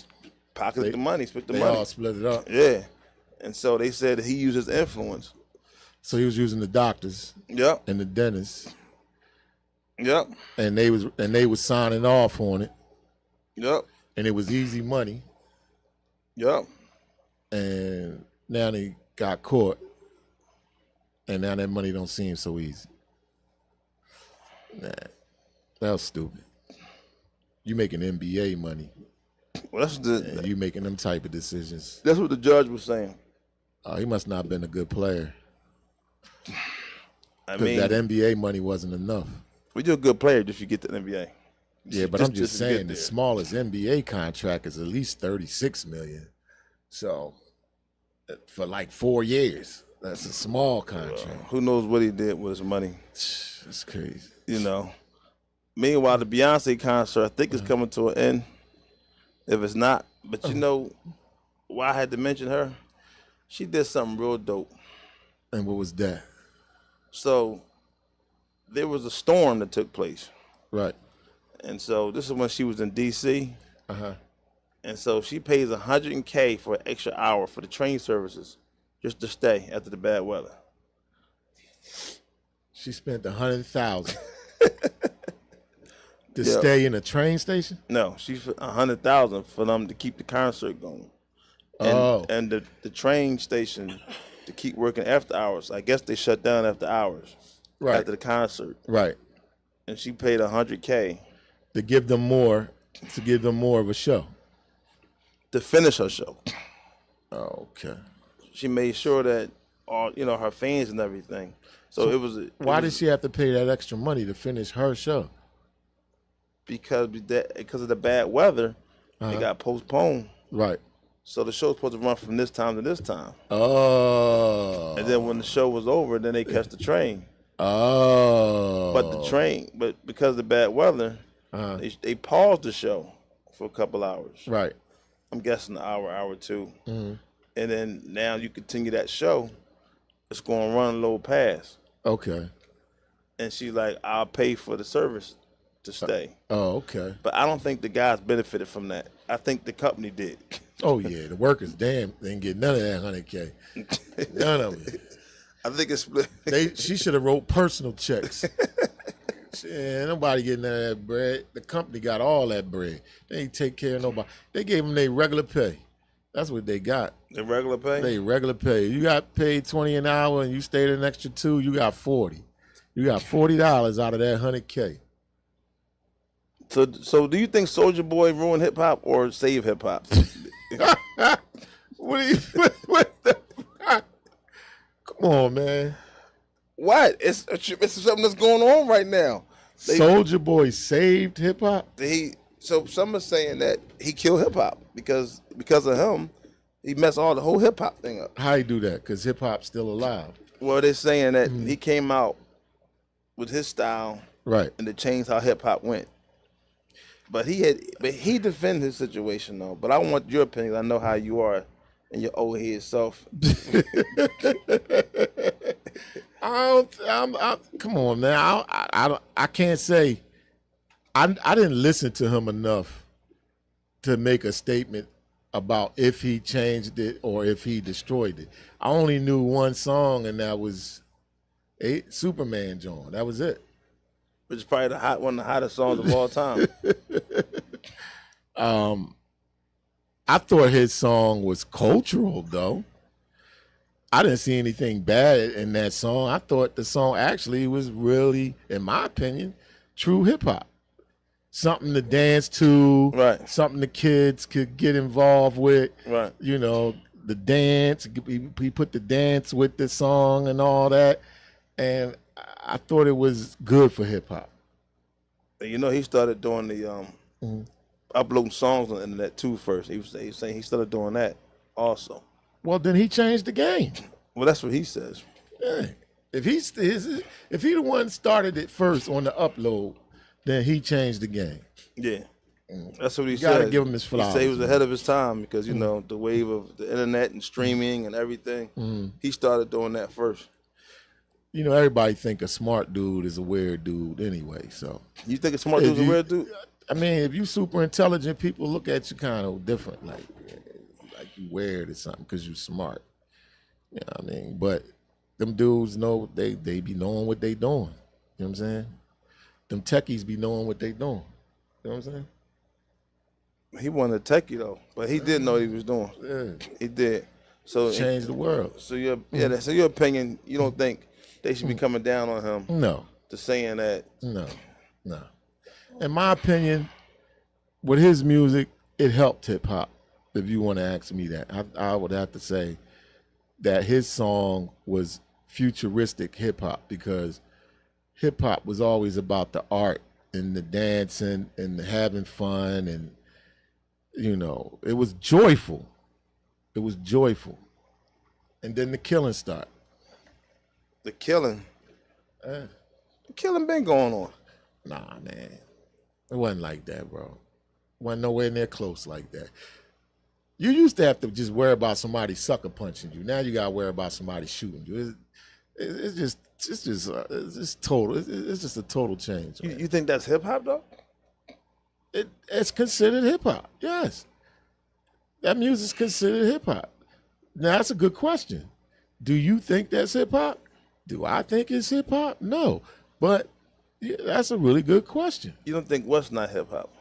Speaker 1: pocketed the money, split the money.
Speaker 2: They all split it up.
Speaker 1: Yeah. And so they said that he used his influence.
Speaker 2: So he was using the doctors.
Speaker 1: Yep.
Speaker 2: And the dentists.
Speaker 1: Yep.
Speaker 2: And they was signing off on it.
Speaker 1: Yep.
Speaker 2: And it was easy money.
Speaker 1: Yep.
Speaker 2: And now they got caught. And now that money don't seem so easy. Nah. That was stupid. You making NBA money.
Speaker 1: Well,
Speaker 2: and you making them type of decisions.
Speaker 1: That's what the judge was saying.
Speaker 2: He must not have been a good player.
Speaker 1: I mean,
Speaker 2: that NBA money wasn't enough.
Speaker 1: Well, you're a good player if you get to the NBA.
Speaker 2: Yeah, but I'm just saying the smallest NBA contract is at least $36 million. So for like 4 years, that's a small contract.
Speaker 1: Who knows what he did with his money?
Speaker 2: It's crazy.
Speaker 1: Meanwhile, the Beyonce concert, I think, is coming to an end. If it's not, but why I had to mention her? She did something real dope.
Speaker 2: And what was that?
Speaker 1: So there was a storm that took place.
Speaker 2: Right.
Speaker 1: And so this is when she was in D.C.
Speaker 2: Uh-huh.
Speaker 1: And so she pays $100K for an extra hour for the train services just to stay after the bad weather.
Speaker 2: She spent $100,000 to stay in a train station?
Speaker 1: No, she's $100,000 for them to keep the concert going. And the train station to keep working after hours. I guess they shut down after hours.
Speaker 2: Right.
Speaker 1: After the concert.
Speaker 2: Right.
Speaker 1: And she paid $100K.
Speaker 2: To give them more of a show.
Speaker 1: To finish her show.
Speaker 2: Oh, okay.
Speaker 1: She made sure that all her fans and everything. So it was.
Speaker 2: Why did she have to pay that extra money to finish her show?
Speaker 1: Because of the bad weather, it got postponed.
Speaker 2: Right.
Speaker 1: So the show's supposed to run from this time to this time.
Speaker 2: Oh.
Speaker 1: And then when the show was over, then they catch the train.
Speaker 2: Oh.
Speaker 1: But because of the bad weather, they paused the show for a couple hours.
Speaker 2: Right.
Speaker 1: I'm guessing an hour or two.
Speaker 2: Mm-hmm.
Speaker 1: And then now you continue that show. It's going to run a little past.
Speaker 2: Okay.
Speaker 1: And she's like, I'll pay for the service to stay.
Speaker 2: Oh, okay.
Speaker 1: But I don't think the guys benefited from that. I think the company did.
Speaker 2: Oh, yeah. The workers, they didn't get none of that $100K. None of it.
Speaker 1: I think it's split.
Speaker 2: She should have wrote personal checks. Ain't nobody getting none of that bread. The company got all that bread. They ain't take care of nobody. They gave them their regular pay. That's what they got.
Speaker 1: The regular pay?
Speaker 2: They regular pay. You got paid $20 an hour and you stayed an extra $2, you got $40. You got $40 out of that $100K.
Speaker 1: So do you think Soulja Boy ruined hip hop or save hip hop?
Speaker 2: What the fuck? Come on, man.
Speaker 1: What? It's something that's going on right now.
Speaker 2: Soulja Boy saved hip hop?
Speaker 1: So some are saying that he killed hip hop because of him, he messed all the whole hip hop thing up.
Speaker 2: How he do that? Because hip hop's still alive.
Speaker 1: Well, they're saying that he came out with his style,
Speaker 2: right,
Speaker 1: and it changed how hip hop went. But he defended his situation though. But I want your opinion. I know how you are and your old head self.
Speaker 2: Come on, man. I can't say. I didn't listen to him enough to make a statement about if he changed it or if he destroyed it. I only knew one song, and that was Superman John. That was it.
Speaker 1: Which is probably one of the hottest songs of all time.
Speaker 2: I thought his song was cultural, though. I didn't see anything bad in that song. I thought the song actually was really, in my opinion, true hip hop. Something to dance to,
Speaker 1: right?
Speaker 2: Something the kids could get involved with,
Speaker 1: right?
Speaker 2: the dance. He put the dance with the song and all that, and I thought it was good for hip hop.
Speaker 1: You know, he started doing the uploading songs on the internet too first. He was saying he started doing that also.
Speaker 2: Well, then he changed the game.
Speaker 1: Well, that's what he says.
Speaker 2: Yeah. If he the one started it first on the upload, then he changed the game.
Speaker 1: Yeah. That's what he said.
Speaker 2: You gotta give him his flowers.
Speaker 1: He said he was ahead of his time because, you know, the wave of the internet and streaming and everything, he started doing that first.
Speaker 2: You know, everybody think a smart dude is a weird dude anyway, so.
Speaker 1: You think a smart dude's a weird dude?
Speaker 2: I mean, if you super intelligent, people look at you kind of different, like you weird or something because you smart. You know what I mean? But them dudes know, they be knowing what they doing. You know what I'm saying? Them techies be knowing what they doing. You know what I'm saying?
Speaker 1: He wasn't a techie though, but he did know what he was doing.
Speaker 2: Yeah.
Speaker 1: He did. So
Speaker 2: changed the world.
Speaker 1: So so your opinion, you don't think they should be coming down on him?
Speaker 2: No.
Speaker 1: To saying that?
Speaker 2: No. In my opinion, with his music, it helped hip hop. If you want to ask me that, I would have to say that his song was futuristic hip hop because hip hop was always about the art and the dancing and the having fun, and you know, it was joyful. It was joyful. And then the killing started.
Speaker 1: The killing? The killing been going on.
Speaker 2: Nah, man. It wasn't like that, bro. It wasn't nowhere near close like that. You used to have to just worry about somebody sucker punching you. Now you got to worry about somebody shooting you. It's just total. It's just a total change.
Speaker 1: You think that's hip hop though?
Speaker 2: It's considered hip hop. Yes, that music's considered hip hop. Now that's a good question. Do you think that's hip hop? Do I think it's hip hop? No, but yeah, that's a really good question.
Speaker 1: You don't think what's not hip hop?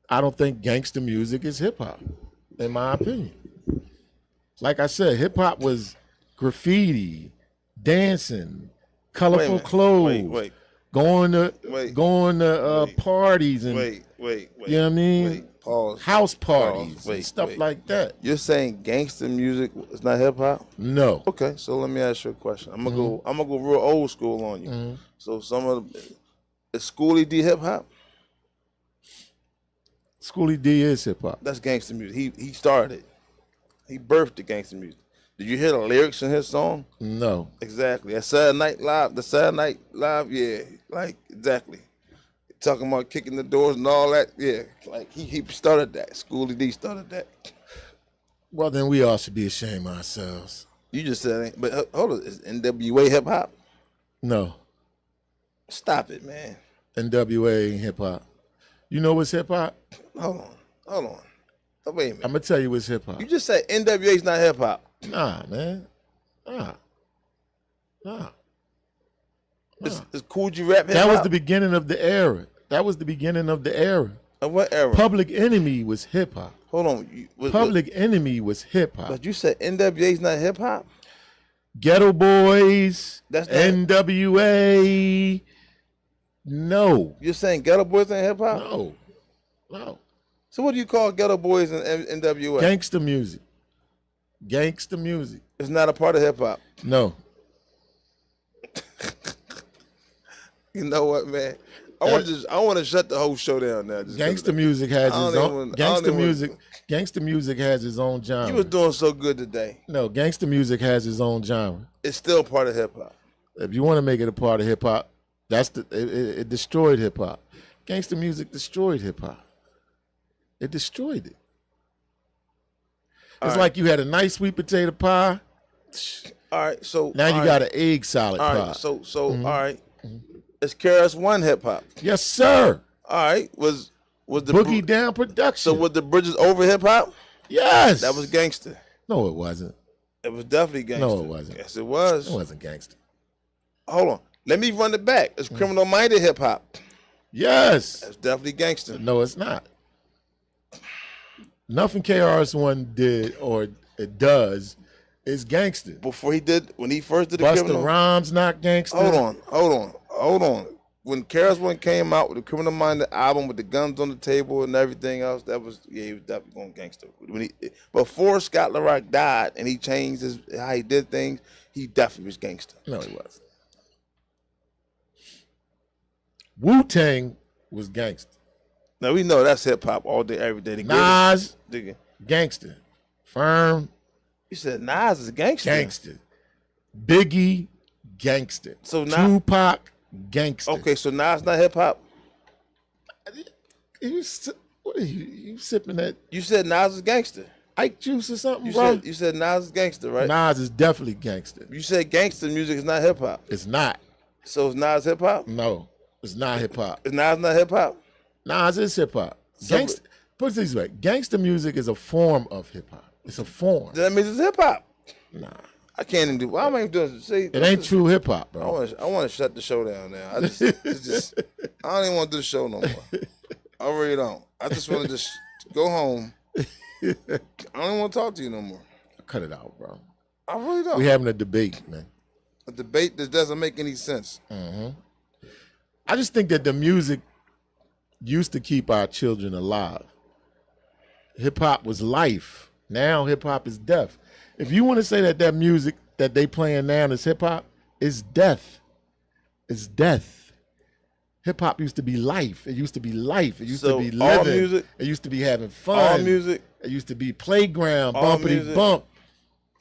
Speaker 2: I don't think gangster music is hip hop, in my opinion. Like I said, hip hop was graffiti, dancing, colorful clothes, going to parties and
Speaker 1: wait.
Speaker 2: You know what I mean?
Speaker 1: Pause.
Speaker 2: House parties and stuff like that.
Speaker 1: You're saying gangster music is not hip hop?
Speaker 2: No.
Speaker 1: Okay, so let me ask you a question. I'm gonna go real old school on you. So is Schoolie D hip hop?
Speaker 2: Schoolie D is hip hop.
Speaker 1: That's gangster music. He started it. He birthed the gangster music. Did you hear the lyrics in his song?
Speaker 2: No.
Speaker 1: Exactly. The Saturday Night Live, yeah, like exactly. Talking about kicking the doors and all that, yeah. Like he started that. Schoolie D started that.
Speaker 2: Well, then we all should be ashamed of ourselves.
Speaker 1: You just said, but hold on, is NWA hip hop?
Speaker 2: No.
Speaker 1: Stop it, man.
Speaker 2: NWA ain't hip hop. You know what's hip hop?
Speaker 1: Hold on. Oh, wait a minute.
Speaker 2: I'm gonna tell you what's hip hop.
Speaker 1: You just said NWA's not hip hop.
Speaker 2: Nah, man. Nah.
Speaker 1: Is Cool G Rap hip hop?
Speaker 2: That was the beginning of the era.
Speaker 1: Of what era?
Speaker 2: Public Enemy was hip hop.
Speaker 1: Hold on.
Speaker 2: Public Enemy was hip hop.
Speaker 1: But you said NWA's not hip hop?
Speaker 2: Ghetto Boys,
Speaker 1: That's not
Speaker 2: NWA. No.
Speaker 1: You're saying Ghetto Boys ain't hip hop?
Speaker 2: No.
Speaker 1: So what do you call Ghetto Boys and NWA?
Speaker 2: Gangster music.
Speaker 1: It's not a part of hip hop.
Speaker 2: No.
Speaker 1: You know what, man? I want to shut the whole show down now.
Speaker 2: Gangster music has its own. Gangster music has its own genre.
Speaker 1: You was doing so good today.
Speaker 2: No, gangster music has its own genre.
Speaker 1: It's still part of hip hop.
Speaker 2: If you want to make it a part of hip hop, it destroyed hip hop. Gangster music destroyed hip hop. It destroyed it. It's like you had a nice sweet potato pie.
Speaker 1: All right, so
Speaker 2: now you got an egg salad pie.
Speaker 1: All right, so all right. It's KRS-One hip hop.
Speaker 2: Yes, sir.
Speaker 1: All right, was the
Speaker 2: Boogie Down production?
Speaker 1: So was the Bridges over hip hop?
Speaker 2: Yes.
Speaker 1: That was gangster.
Speaker 2: No, it wasn't.
Speaker 1: It was definitely gangster.
Speaker 2: No, it wasn't.
Speaker 1: Yes, it was.
Speaker 2: It wasn't gangster.
Speaker 1: Hold on, let me run it back. It's criminal minded hip hop.
Speaker 2: Yes.
Speaker 1: That's definitely gangster.
Speaker 2: No, it's not. Nothing KRS-One did or it does is gangster.
Speaker 1: When he first did the
Speaker 2: Busta
Speaker 1: criminal.
Speaker 2: Rhymes not gangster.
Speaker 1: Hold on. when KRS-One came out with the Criminal Minded album with the guns on the table and everything else, he was definitely going gangster. Before Scott LaRock died and he changed how he did things, he definitely was gangster.
Speaker 2: No, he wasn't. Wu-Tang was gangster.
Speaker 1: Now we know that's hip hop all day, every day.
Speaker 2: Nas, gangster. Firm.
Speaker 1: You said Nas is gangster.
Speaker 2: Gangster. Biggie, gangster.
Speaker 1: So
Speaker 2: Tupac, gangster.
Speaker 1: Okay, so Nas not hip hop.
Speaker 2: What are you sipping that?
Speaker 1: You said Nas is gangster.
Speaker 2: Ike juice or something,
Speaker 1: bro? You said Nas is gangster, right?
Speaker 2: Nas is definitely gangster.
Speaker 1: You said gangster music is not hip hop.
Speaker 2: It's not.
Speaker 1: So is Nas hip hop?
Speaker 2: No, it's not hip hop.
Speaker 1: Is Nas not hip hop?
Speaker 2: Nas is hip hop. Gangster. Put it this way: gangster music is a form of hip hop. It's a form.
Speaker 1: That means it's hip hop.
Speaker 2: Nah.
Speaker 1: I can't even do. Why am I even doing? See,
Speaker 2: it ain't true hip hop, bro.
Speaker 1: I want to shut the show down now. I don't even want to do the show no more. I really don't. I just want to just go home. I don't even want to talk to you no more.
Speaker 2: Cut it out, bro.
Speaker 1: I really don't.
Speaker 2: We having a debate, man.
Speaker 1: A debate that doesn't make any sense.
Speaker 2: Mm-hmm. I just think that the music used to keep our children alive. Hip hop was life. Now hip hop is death. If you want to say that music that they playing now is hip hop, it's death. It's death. Hip hop used to be life. It used to be life. It used to be living.
Speaker 1: All music,
Speaker 2: it used to be having fun.
Speaker 1: All music.
Speaker 2: It used to be playground, bumpity bump.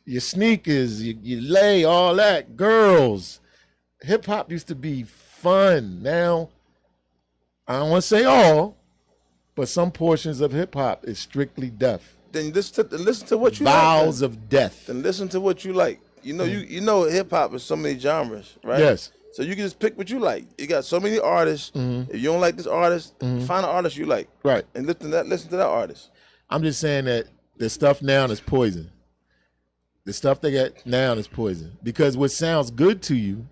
Speaker 2: Your sneakers, you lay, all that. Girls. Hip hop used to be fun. Now, I don't want to say all, but some portions of hip hop is strictly death.
Speaker 1: Then listen to what you
Speaker 2: Vows of death.
Speaker 1: Then listen to what you like. You know, you know hip hop is so many genres, right?
Speaker 2: Yes.
Speaker 1: So you can just pick what you like. You got so many artists. If you don't like this artist, find an artist you like.
Speaker 2: Right.
Speaker 1: And listen to that artist.
Speaker 2: I'm just saying that the stuff now is poison. The stuff they got now is poison. Because what sounds good to you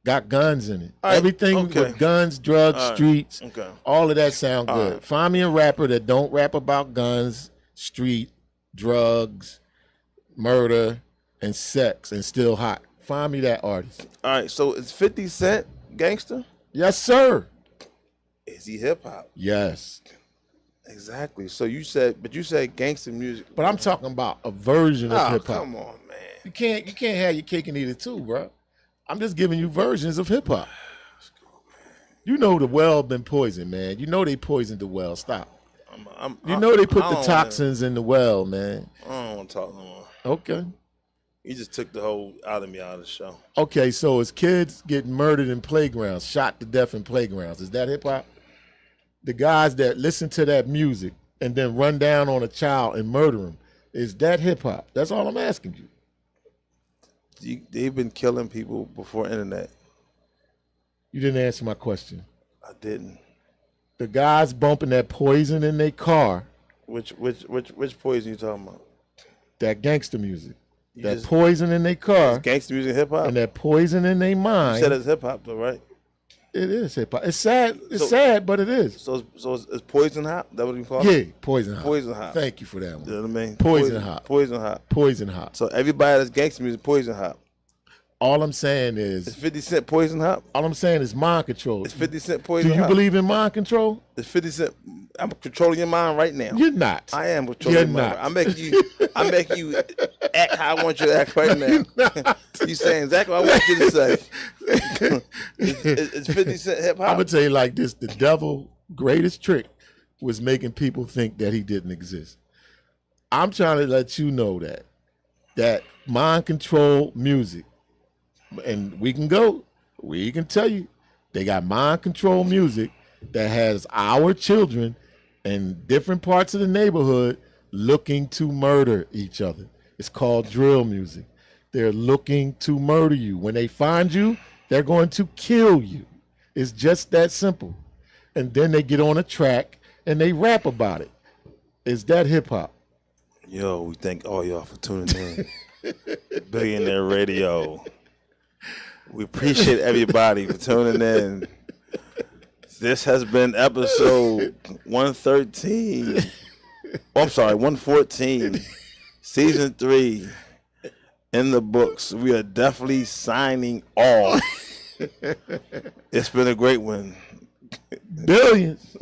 Speaker 2: got guns in it. Right. Everything with guns, drugs, streets, all of that sound good. Right. Find me a rapper that don't rap about guns, street, drugs, murder, and sex, and still hot. Find me that artist.
Speaker 1: All right, so is 50 Cent gangster?
Speaker 2: Yes, sir.
Speaker 1: Is he hip hop?
Speaker 2: Yes.
Speaker 1: Exactly. So you said gangster music.
Speaker 2: But I'm talking about a version of hip hop.
Speaker 1: Come on, man.
Speaker 2: You can't have your cake and eat it too, bro. I'm just giving you versions of hip hop. You know the well been poisoned, man. You know they poisoned the well. Stop. You know they put the toxins in the well, man.
Speaker 1: I don't want to talk no more.
Speaker 2: Okay.
Speaker 1: You just took the whole out of me out of the show.
Speaker 2: Okay, so it's kids getting murdered in playgrounds, shot to death in playgrounds. Is that hip hop? The guys that listen to that music and then run down on a child and murder him, is that hip hop? That's all I'm asking you.
Speaker 1: They've been killing people before internet.
Speaker 2: You didn't answer my question.
Speaker 1: I didn't.
Speaker 2: The guys bumping that poison in their car.
Speaker 1: Which poison you talking about?
Speaker 2: That gangster music. That poison in their car.
Speaker 1: Gangster music, hip hop.
Speaker 2: And that poison in their mind.
Speaker 1: You said it's hip hop though, right?
Speaker 2: It is hip hop. It's sad. It's sad, but it is.
Speaker 1: So it's poison hop. That what you call
Speaker 2: it? Yeah, poison hop.
Speaker 1: Poison hop.
Speaker 2: Thank you for that one.
Speaker 1: You know what I mean?
Speaker 2: Poison hop.
Speaker 1: Poison hop.
Speaker 2: Poison hop.
Speaker 1: So everybody that's gangster music, poison hop.
Speaker 2: All I'm saying is,
Speaker 1: it's 50 Cent poison hop.
Speaker 2: All I'm saying is mind control.
Speaker 1: It's 50 Cent poison hop.
Speaker 2: Do you believe in mind control?
Speaker 1: It's 50 Cent. I'm controlling your mind right now.
Speaker 2: You're not.
Speaker 1: I am controlling your mind. I make you act how I want you to act right now. You saying exactly what I want you to say. It's 50 Cent hip hop.
Speaker 2: I'm gonna tell you like this: the devil's greatest trick was making people think that he didn't exist. I'm trying to let you know that mind control music. And we can tell you, they got mind control music that has our children in different parts of the neighborhood looking to murder each other. It's called drill music. They're looking to murder you. When they find you, they're going to kill you. It's just that simple. And then they get on a track and they rap about it. Is that hip hop?
Speaker 1: Yo, we thank all y'all for tuning in. Billionaire Radio. We appreciate everybody for tuning in. This has been episode 113. I'm sorry, 114. Season 3 in the books. We are definitely signing off. It's been a great one.
Speaker 3: Billions.